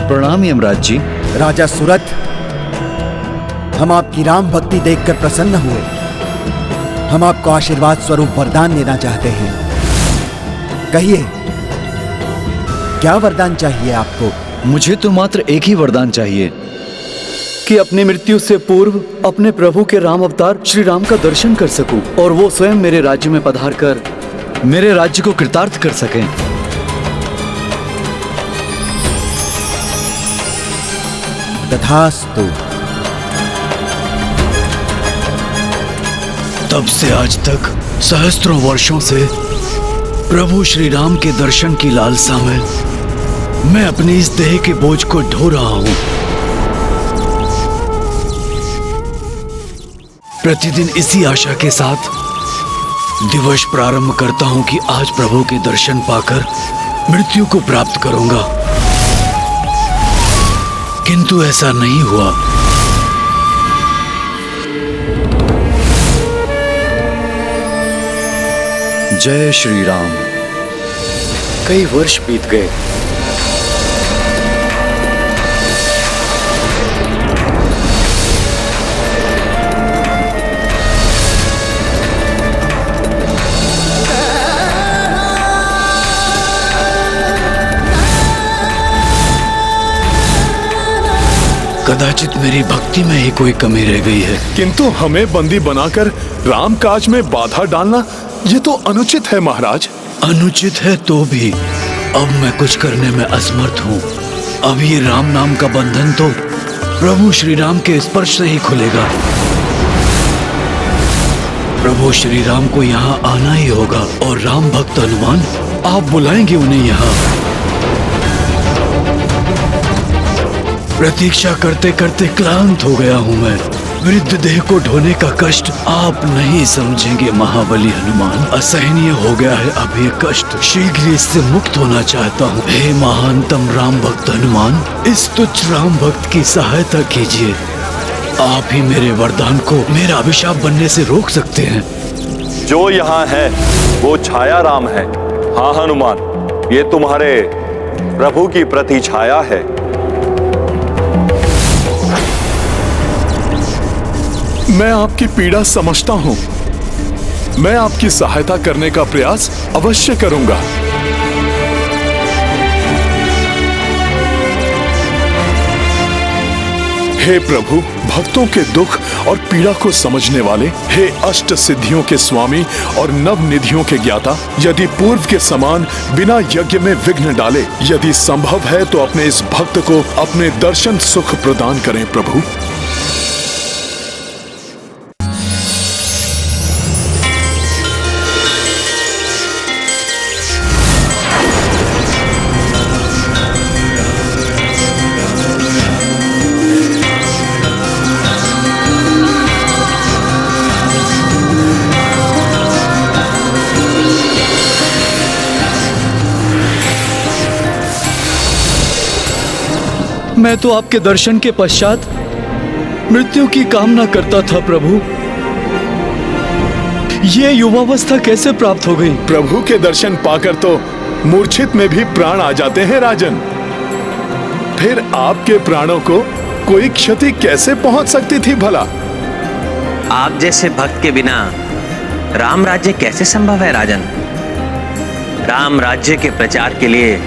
प्रणाम यमराज जी। राजा सुरथ, हम आपकी राम भक्ति देखकर प्रसन्न हुए। हम आपको आशीर्वाद स्वरूप वरदान देना चाहते हैं। कहिए, क्या वरदान चाहिए आपको? मुझे तो मात्र एक ही वरदान चाहिए कि अपनी मृत्यु से पूर्व अपने प्रभु के राम अवतार श्री राम का दर्शन कर सकूं और वो स्वयं मेरे राज्य में पधार कर मेरे राज्य को कृतार्थ कर सकें। तथास्तु। तब से आज तक सहस्त्रों वर्षों से प्रभु श्री राम के दर्शन की लालसा में मैं अपनी इस देह के बोझ को ढो रहा हूं। प्रतिदिन इसी आशा के साथ दिवस प्रारंभ करता हूं कि आज प्रभु के दर्शन पाकर मृत्यु को प्राप्त करूंगा, किंतु ऐसा नहीं हुआ। जय श्री राम। कई वर्ष बीत गए। कदाचित मेरी भक्ति में ही कोई कमी रह गई है। किंतु हमें बंदी बनाकर राम काज में बाधा डालना ये तो अनुचित है महाराज। अनुचित है तो भी अब मैं कुछ करने में असमर्थ हूँ। अब ये राम नाम का बंधन तो प्रभु श्री राम के स्पर्श से ही खुलेगा। प्रभु श्री राम को यहाँ आना ही होगा और राम भक्त हनुमान आप बुलाएंगे उन्हें यहाँ। प्रतीक्षा करते करते क्लांत हो गया हूँ मैं। वृद्ध देह को ढोने का कष्ट आप नहीं समझेंगे महाबली हनुमान। असहनीय हो गया है अब ये कष्ट। शीघ्र इससे मुक्त होना चाहता हूँ। हे महानतम राम भक्त हनुमान, इस तुच्छ राम भक्त की सहायता कीजिए। आप ही मेरे वरदान को मेरा अभिशाप बनने से रोक सकते हैं। जो यहाँ है वो छाया राम है। हाँ हनुमान, ये तुम्हारे प्रभु की प्रति छाया है। मैं आपकी पीड़ा समझता हूं। मैं आपकी सहायता करने का प्रयास अवश्य करूंगा। हे प्रभु, भक्तों के दुख और पीड़ा को समझने वाले, हे अष्ट सिद्धियों के स्वामी और नव निधियों के ज्ञाता, यदि पूर्व के समान बिना यज्ञ में विघ्न डाले, यदि संभव है तो अपने इस भक्त को अपने दर्शन सुख प्रदान करें प्रभु। मैं तो आपके दर्शन के पश्चात मृत्यु की कामना करता था प्रभु। ये युवावस्था कैसे प्राप्त हो गई? प्रभु के दर्शन पाकर तो मूर्छित में भी प्राण आ जाते हैं राजन। फिर आपके प्राणों को कोई क्षति कैसे पहुंच सकती थी भला? आप जैसे भक्त के बिना राम राज्य कैसे संभव है राजन? राम राज्य के प्रचार के लिए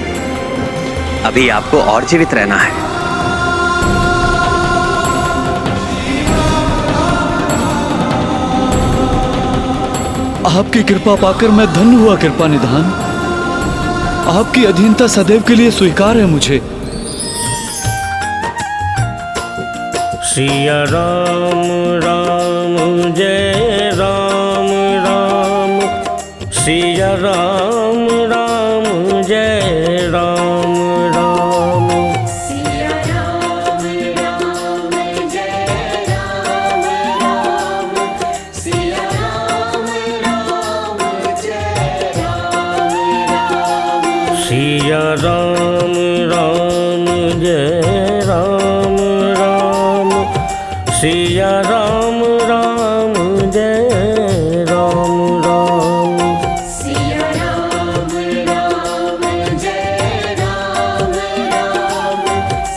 अभी आपको और जीवित रहना है। आपकी कृपा पाकर मैं धन्य हुआ कृपा निधान। आपकी अधीनता सदैव के लिए स्वीकार है मुझे। सिया राम राम जय राम राम, सिया राम राम जय राम राम, सिया राम राम जय राम राम, सिया राम राम जय राम राम, सिया राम राम जय राम राम, सिया राम राम जय राम राम, सिया राम राम जय राम राम,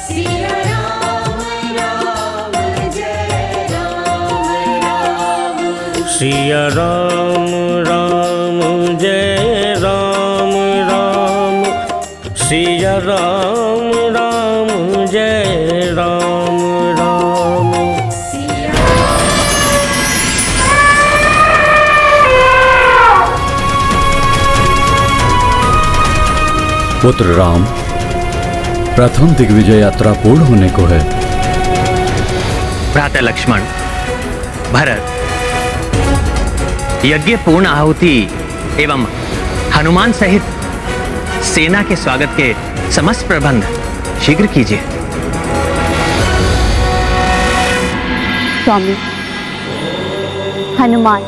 सिया राम राम जय राम राम, सिया राम राम जय राम राम, सिया राम राम जय राम राम, पुत्र राम, प्रथम दिग्विजय यात्रा पूर्ण होने को है। भ्राता लक्ष्मण, भरत, यज्ञ पूर्ण आहुति एवं हनुमान सहित सेना के स्वागत के समस्त प्रबंध शीघ्र कीजिए। स्वामी, हनुमान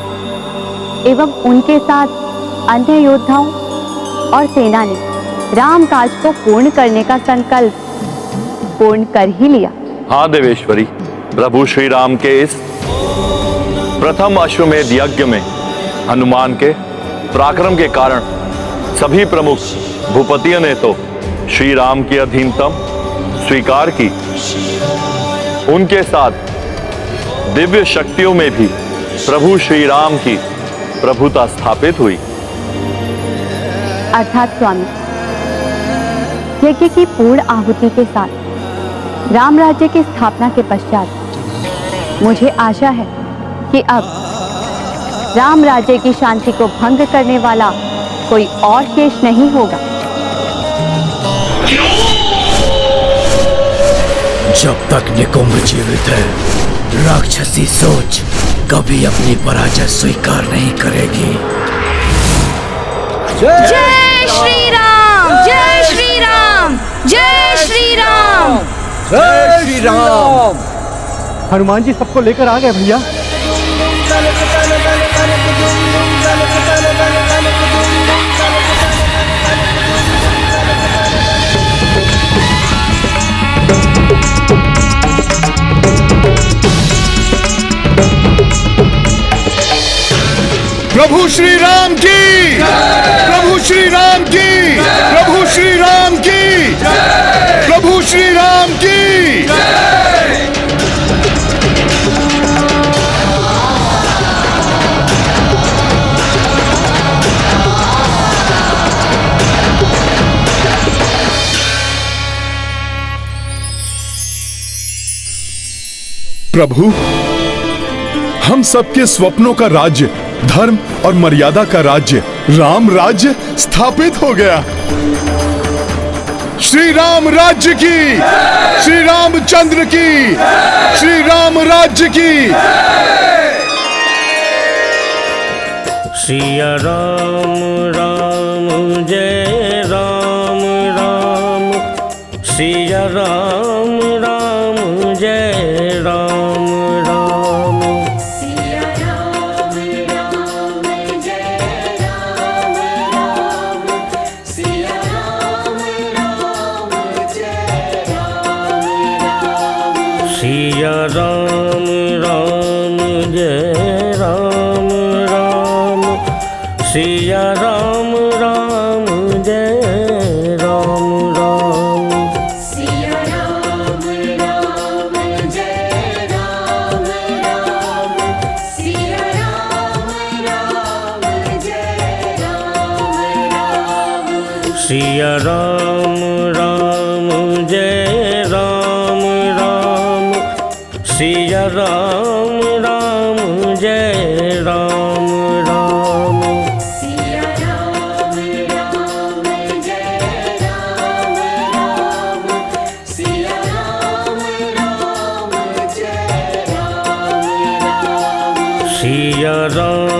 एवं उनके साथ अन्य योद्धाओं और सेना ने राम काज को पूर्ण करने का संकल्प पूर्ण कर ही लिया। हाँ देवेश्वरी, प्रभु श्री राम के इस प्रथम अश्वमेध यज्ञ में हनुमान के पराक्रम के कारण सभी प्रमुख भूपतियों ने तो श्री राम की अधीनतम स्वीकार की। उनके साथ दिव्य शक्तियों में भी प्रभु श्री राम की प्रभुता स्थापित हुई। अर्थात स्वामी, यज्ञ की पूर्ण आहुति के साथ राम राज्य की स्थापना के पश्चात मुझे आशा है कि अब राम राज्य की शांति को भंग करने वाला कोई और शेष नहीं होगा। जब तक निकुंभ जीवित है, राक्षसी सोच कभी अपनी पराजय स्वीकार नहीं करेगी। जय श्री राम, जय श्री राम, जय श्री राम, जय श्री राम। हनुमान जी सबको लेकर आ गए भैया। प्रभु श्री राम की, प्रभु श्री राम की, प्रभु श्री राम की, प्रभु श्री राम की। प्रभु, हम सबके स्वप्नों का राज्य, धर्म और मर्यादा का राज्य, राम राज्य स्थापित हो गया। श्री राम राज्य की, श्री रामचंद्र की, श्री राम राज्य की। सिया राम राम जय राम राम, सिया राम राम जय राम राम, सिया राम राम जय राम राम, सिया राम राम जय राम राम, सिया राम राम जय राम राम, सिया राम राम जय राम राम, सिया राम राम जय राम राम, सिया राम राम जय राम राम, सिया राम राम जय राम राम, सिया राम राम जय राम राम, सिया राम राम जय राम राम, सिया राम राम जय राम राम, सिया राम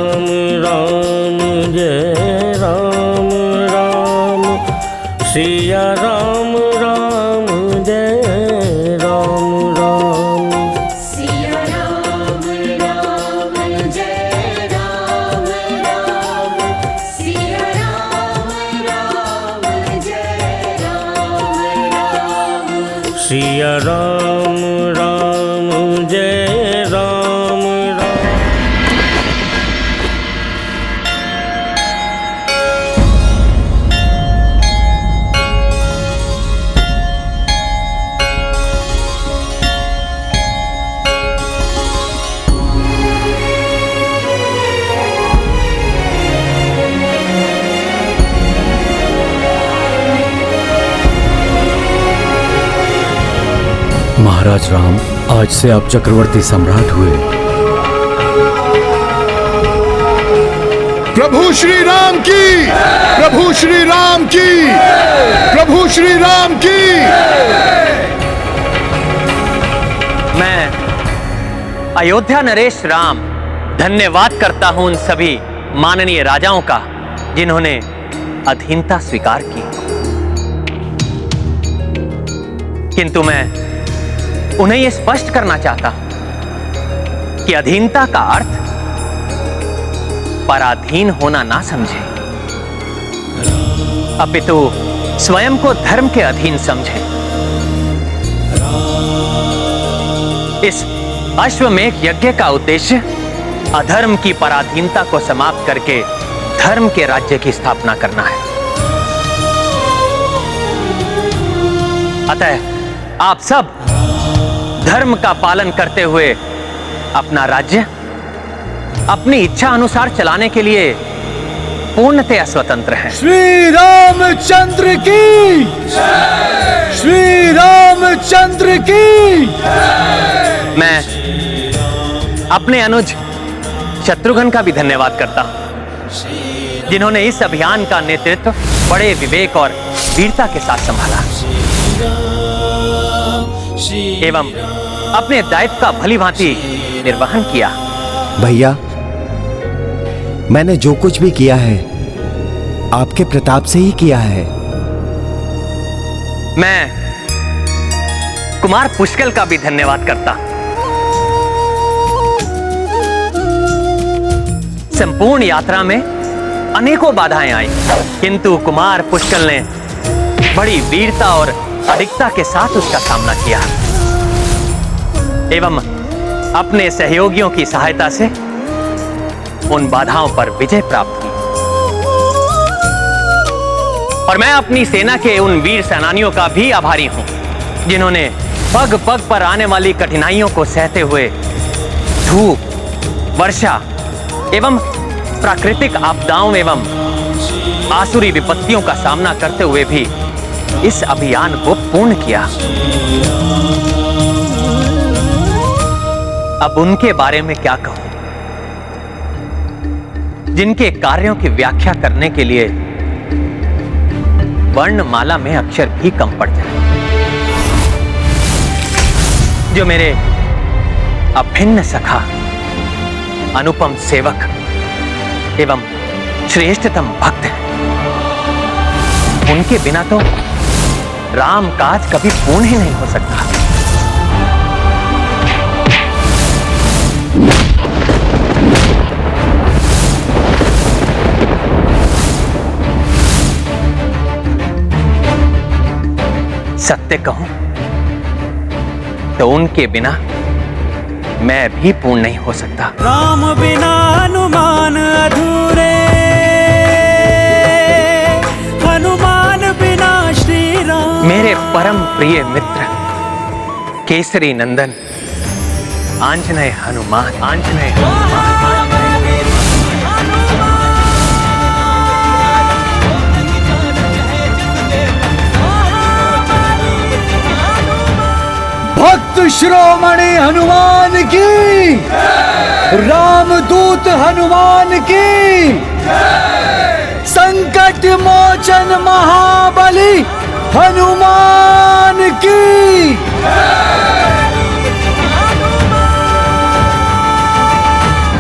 राम जय राम राम, सिया राम राम जय राम राम, सिया राम राम जय राम राम, सिया राम राम जय राम राम, सिया राम राम जय राम राम। महाराज राम, आज से आप चक्रवर्ती सम्राट हुए। प्रभु श्री राम की, प्रभु श्री राम की, प्रभु श्री राम की। मैं अयोध्या नरेश राम धन्यवाद करता हूं उन सभी माननीय राजाओं का जिन्होंने अधीनता स्वीकार की, किंतु मैं उन्हें यह स्पष्ट करना चाहता हूं कि अधीनता का अर्थ पराधीन होना ना समझे, अपितु स्वयं को धर्म के अधीन समझे। इस अश्वमेध यज्ञ का उद्देश्य अधर्म की पराधीनता को समाप्त करके धर्म के राज्य की स्थापना करना है। अतः आप सब धर्म का पालन करते हुए अपना राज्य अपनी इच्छा अनुसार चलाने के लिए पूर्णतया स्वतंत्र हैं। श्री रामचंद्र की, श्री रामचंद्र की। मैं अपने अनुज शत्रुघ्न का भी धन्यवाद करता हूं जिन्होंने इस अभियान का नेतृत्व बड़े विवेक और वीरता के साथ संभाला एवं अपने दायित्व का भलीभांति निर्वहन किया। भैया, मैंने जो कुछ भी किया है आपके प्रताप से ही किया है। मैं कुमार पुष्कल का भी धन्यवाद करता हूं। संपूर्ण यात्रा में अनेकों बाधाएं आई, किंतु कुमार पुष्कल ने बड़ी वीरता और अडिगता के साथ उसका सामना किया एवं अपने सहयोगियों की सहायता से उन बाधाओं पर विजय प्राप्त की। और मैं अपनी सेना के उन वीर सेनानियों का भी आभारी हूं जिन्होंने पग पग पर आने वाली कठिनाइयों को सहते हुए धूप, वर्षा एवं प्राकृतिक आपदाओं एवं आसुरी विपत्तियों का सामना करते हुए भी इस अभियान को पूर्ण किया। अब उनके बारे में क्या कहूं, जिनके कार्यों की व्याख्या करने के लिए वर्णमाला में अक्षर भी कम पड़ जाए, जो मेरे अभिन्न सखा, अनुपम सेवक एवं श्रेष्ठतम भक्त हैं। उनके बिना तो राम काज कभी पूर्ण ही नहीं हो सकता। सत्य कहूं तो उनके बिना मैं भी पूर्ण नहीं हो सकता। राम बिना हनुमान अधूरे, हनुमान बिना श्री राम। मेरे परम प्रिय मित्र केसरी नंदन आंजनेय हनुमान, आंजनेय हनुमान। भक्त शिरोमणि हनुमान की, रामदूत हनुमान की, संकट मोचन महाबली हनुमान की।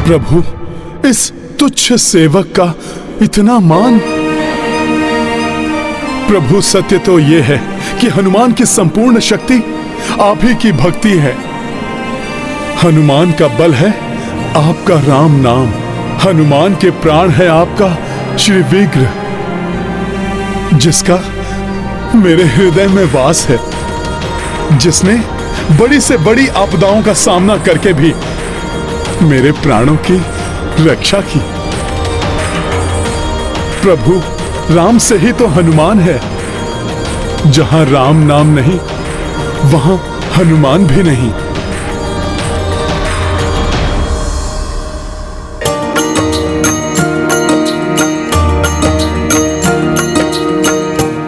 प्रभु, इस तुच्छ सेवक का इतना मान। प्रभु, सत्य तो यह है कि हनुमान की संपूर्ण शक्ति आप ही की भक्ति है। हनुमान का बल है आपका राम नाम, हनुमान के प्राण है आपका श्री विग्रह, जिसका मेरे हृदय में वास है, जिसने बड़ी से बड़ी आपदाओं का सामना करके भी मेरे प्राणों की रक्षा की। प्रभु, राम से ही तो हनुमान है। जहां राम नाम नहीं वहां हनुमान भी नहीं।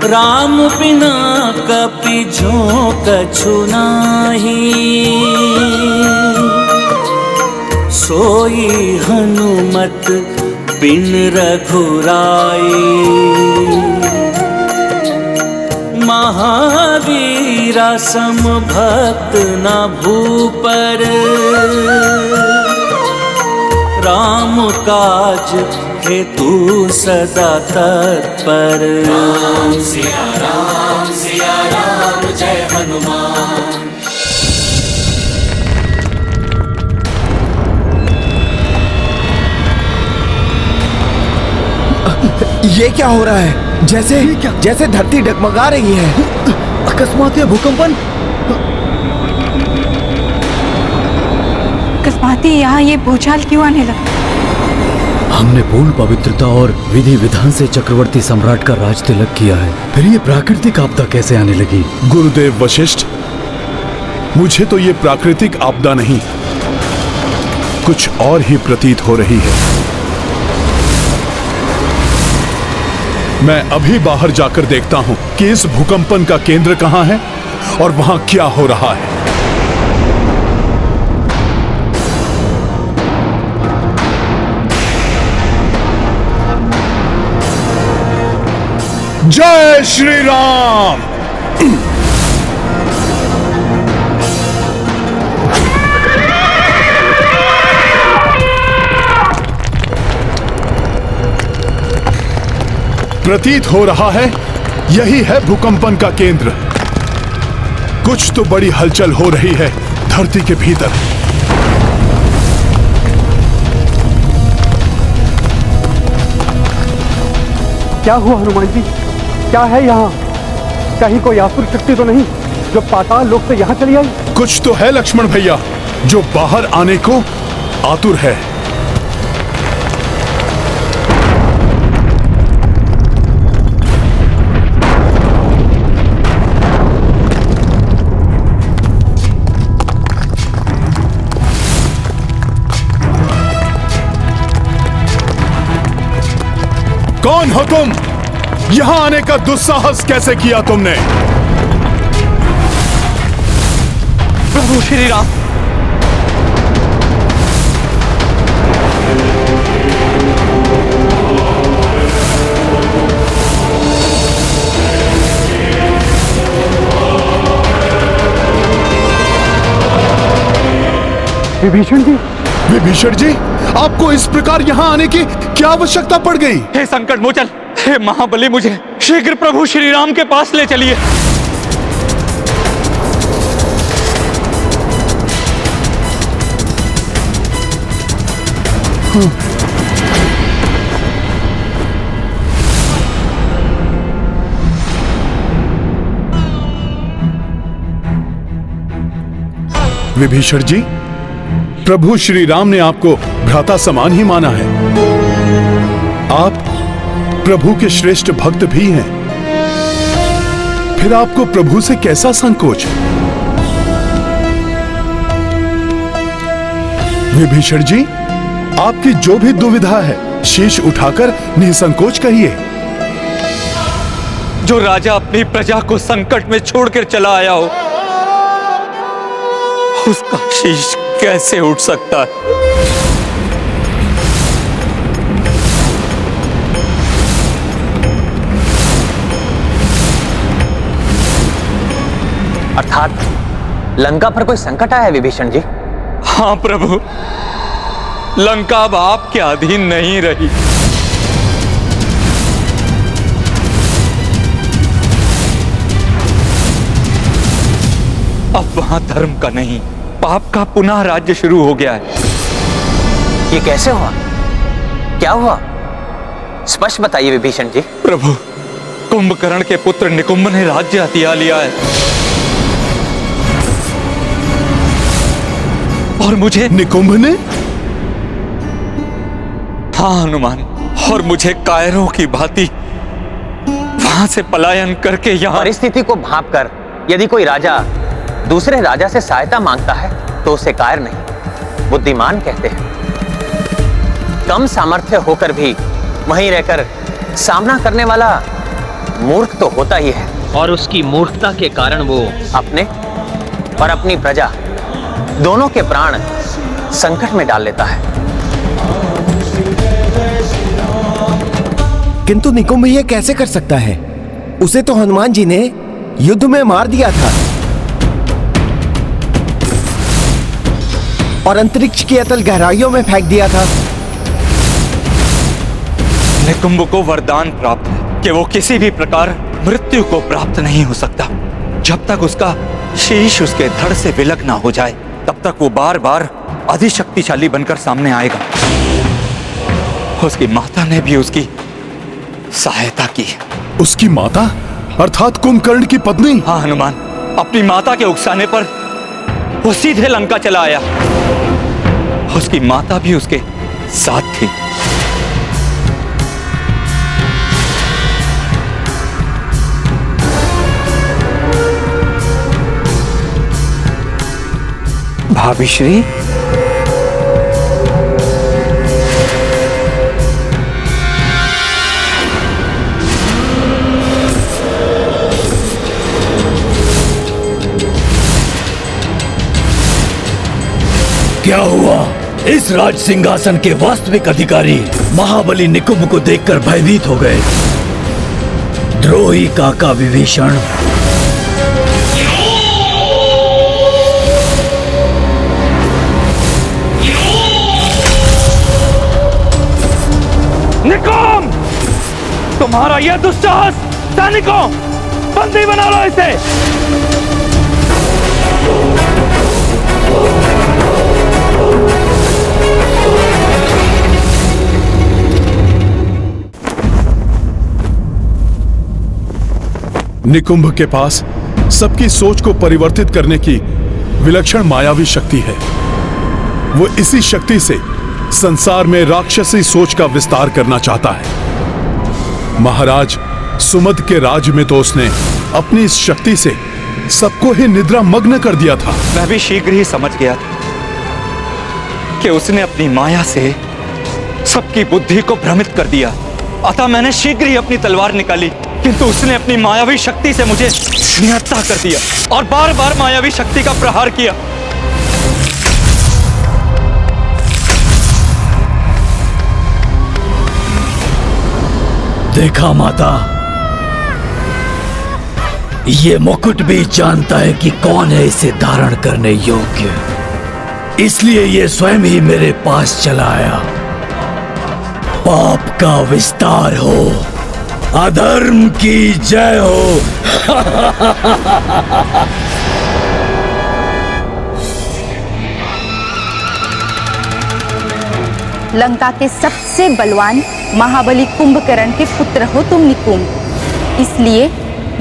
राम बिना कपि जो कछु नाही, सोई हनुमत बिन रघुराई। महावीरा सम भक्त न भूपर, राम काज हेतु सदा तत्पर। राम सिया राम जय हनुमान। ये क्या हो रहा है? जैसे धरती डगमगा रही है। अकस्मात भूकंपन। अकस्माती यहाँ ये भूचाल क्यों आने लगा? हमने पूर्ण पवित्रता और विधि विधान से चक्रवर्ती सम्राट का राज तिलक किया है, फिर ये प्राकृतिक आपदा कैसे आने लगी? गुरुदेव वशिष्ठ, मुझे तो ये प्राकृतिक आपदा नहीं, कुछ और ही प्रतीत हो रही है। मैं अभी बाहर जाकर देखता हूं कि इस भूकंपन का केंद्र कहां है और वहां क्या हो रहा है। जय श्री राम। प्रतीत हो रहा है यही है भूकंपन का केंद्र। कुछ तो बड़ी हलचल हो रही है धरती के भीतर। क्या हुआ हनुमान जी? क्या है यहाँ? कहीं कोई आसुर शक्ति तो नहीं जो पाताल लोक से यहाँ चली आई? कुछ तो है लक्ष्मण भैया जो बाहर आने को आतुर है। कौन हो तुम? यहां आने का दुस्साहस कैसे किया तुमने? प्रभु श्री राम। विभीषण जी। विभीषण जी, आपको इस प्रकार यहाँ आने की क्या आवश्यकता पड़ गई? हे संकट मोचन, हे महाबली, मुझे शीघ्र प्रभु श्री राम के पास ले चलिए। विभीषण जी, प्रभु श्री राम ने आपको भ्राता समान ही माना है। आप प्रभु के श्रेष्ठ भक्त भी हैं, फिर आपको प्रभु से कैसा संकोच? विभीषण जी, आपकी जो भी दुविधा है शीश उठाकर निसंकोच कहिए। जो राजा अपनी प्रजा को संकट में छोड़कर चला आया हो, उसका शीश कैसे उठ सकता है? अर्थात लंका पर कोई संकट आया है विभीषण जी? हाँ प्रभु, लंका अब आपके अधीन नहीं रही। अब वहां धर्म का नहीं, पाप का पुनः राज्य शुरू हो गया है। ये कैसे हुआ? क्या हुआ? स्पष्ट बताइए विभीषण जी। प्रभु, कुंभकर्ण के पुत्र निकुंभ ने राज्य हथिया लिया है और मुझे। निकुंभ ने? हाँ हनुमान, और मुझे कायरों की भांति वहां से पलायन करके यहाँ। परिस्थिति को भांपकर यदि कोई राजा दूसरे राजा से सहायता मांगता है तो उसे कायर नहीं, बुद्धिमान कहते हैं। कम सामर्थ्य होकर भी वहीं रहकर सामना करने वाला मूर्ख तो होता ही है, और उसकी मूर्खता के कारण वो अपने और अपनी प्रजा दोनों के प्राण संकट में डाल लेता है। किंतु निकुंभ ये कैसे कर सकता है? उसे तो हनुमान जी ने युद्ध में मार दिया था और अंतरिक्ष की अतल गहराइयों में फेंक दिया था। निकुंभ को वरदान प्राप्त है कि वो किसी भी प्रकार मृत्यु को प्राप्त नहीं हो सकता। जब तक उसका शीश उसके धड़ से विलग ना हो जाए तब तक वो बार बार अधिशक्तिशाली बनकर सामने आएगा। उसकी माता ने भी उसकी सहायता की। उसकी माता अर्थात कुंभकर्ण की पत्नी? हाँ हनुमान, अपनी माता के उकसाने पर वो सीधे लंका चला आया। उसकी माता भी उसके साथ थी। भाभी श्री, क्या हुआ? इस राज सिंहासन के वास्तविक अधिकारी महाबली निकुंभ को देखकर भयभीत हो गए। द्रोही काका विभीषण, निकुंभ, तुम्हारा यह दुस्साहस! सैनिकों, बंदी बना लो इसे। निकुंभ के पास सबकी सोच को परिवर्तित करने की विलक्षण मायावी शक्ति है। वो इसी शक्ति से संसार में राक्षसी सोच का विस्तार करना चाहता है। महाराज सुमद के राज में तो उसने अपनी इस शक्ति से सबको ही निद्रा मग्न कर दिया था। मैं भी शीघ्र ही समझ गया था कि उसने अपनी माया से सबकी बुद्धि को भ्रमित कर दिया। अतः मैंने शीघ्र ही अपनी तलवार निकाली, किंतु उसने अपनी मायावी शक्ति से मुझे निहत्था कर दिया और बार बार मायावी शक्ति का प्रहार किया। देखा माता, ये मुकुट भी जानता है कि कौन है इसे धारण करने योग्य, इसलिए ये स्वयं ही मेरे पास चला आया। पाप का विस्तार हो, अधर्म की जय हो। लंका के सबसे बलवान महाबली कुंभकर्ण के पुत्र हो तुम निकुंभ, इसलिए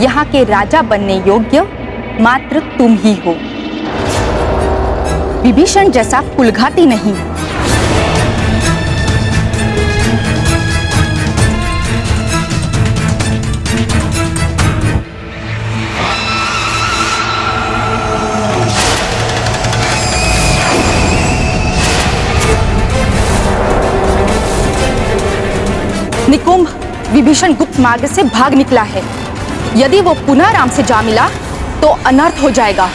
यहाँ के राजा बनने योग्य मात्र तुम ही हो। विभीषण जैसा कुलघाती नहीं। निकुंभ, विभीषण गुप्त मार्ग से भाग निकला है। यदि वो पुनः राम से जा मिला तो अनर्थ हो जाएगा।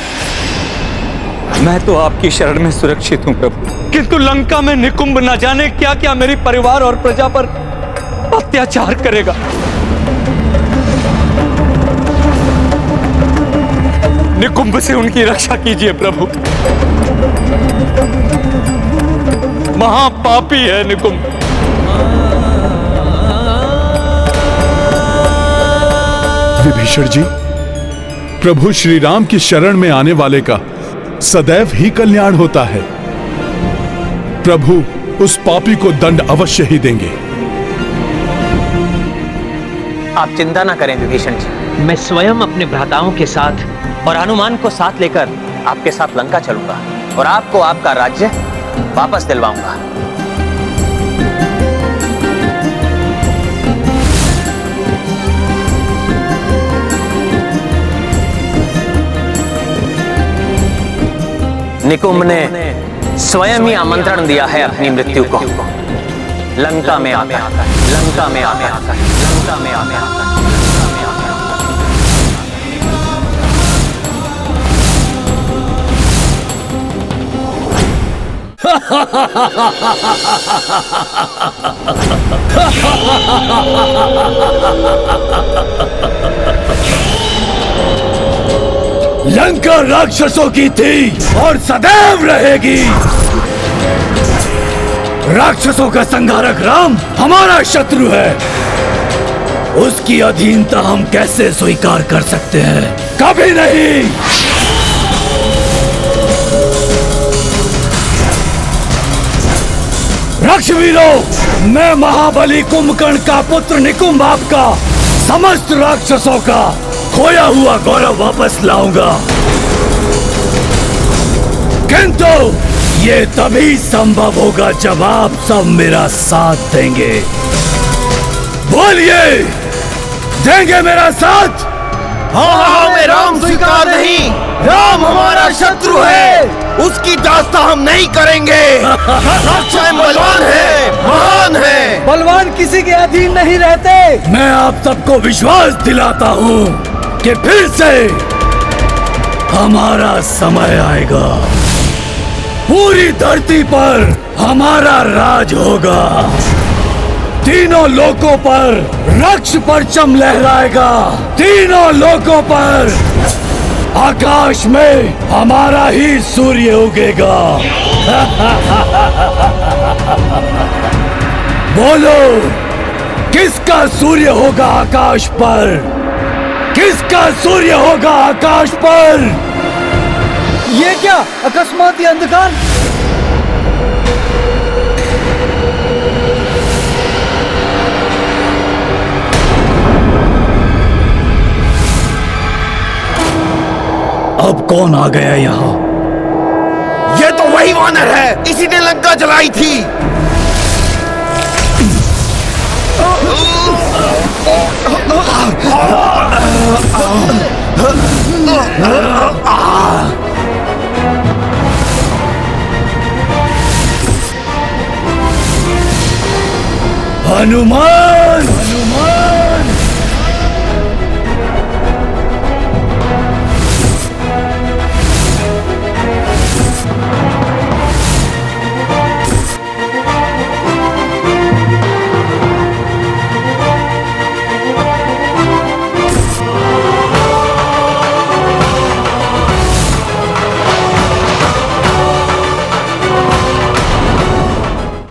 मैं तो आपकी शरण में सुरक्षित हूं प्रभु, किंतु लंका में निकुंभ न जाने क्या क्या मेरी परिवार और प्रजा पर अत्याचार करेगा। निकुंभ से उनकी रक्षा कीजिए प्रभु। महापापी है निकुंभ। विभीषण जी, प्रभु श्री राम की शरण में आने वाले का सदैव ही कल्याण होता है। प्रभु उस पापी को दंड अवश्य ही देंगे। आप चिंता ना करें विभीषण जी, मैं स्वयं अपने भ्राताओं के साथ और हनुमान को साथ लेकर आपके साथ लंका चलूंगा और आपको आपका राज्य वापस दिलवाऊंगा। निकुंभ ने स्वयं ही आमंत्रण दिया है अपनी मृत्यु को। लंका में आकर, लंका में आकर, लंका में आकर। लंका राक्षसों की थी और सदैव रहेगी। राक्षसों का संहारक राम हमारा शत्रु है। उसकी अधीनता हम कैसे स्वीकार कर सकते हैं? कभी नहीं। राक्षवीरों, मैं महाबली कुंभकर्ण का पुत्र निकुंभ आपका समस्त राक्षसों का खोया हुआ गौरव वापस लाऊंगा। किंतु ये तभी संभव होगा जब आप सब मेरा साथ देंगे। बोलिए, देंगे मेरा साथ? हाँ हमें राम स्वीकार नहीं। राम हमारा शत्रु है, उसकी दास्ता हम नहीं करेंगे। राक्षस बलवान है, महान है। बलवान किसी के अधीन नहीं रहते। मैं आप सबको विश्वास दिलाता हूँ कि फिर से हमारा समय आएगा। पूरी धरती पर हमारा राज होगा। तीनों लोकों पर रक्ष परचम लहराएगा। तीनों लोकों पर आकाश में हमारा ही सूर्य उगेगा। बोलो, किसका सूर्य होगा आकाश पर? किसका सूर्य होगा आकाश पर? ये क्या अकस्मात ये अंधकार? अब कौन आ गया यहाँ? ये तो वही वानर है, इसी ने लंका जलाई थी। हनुमान,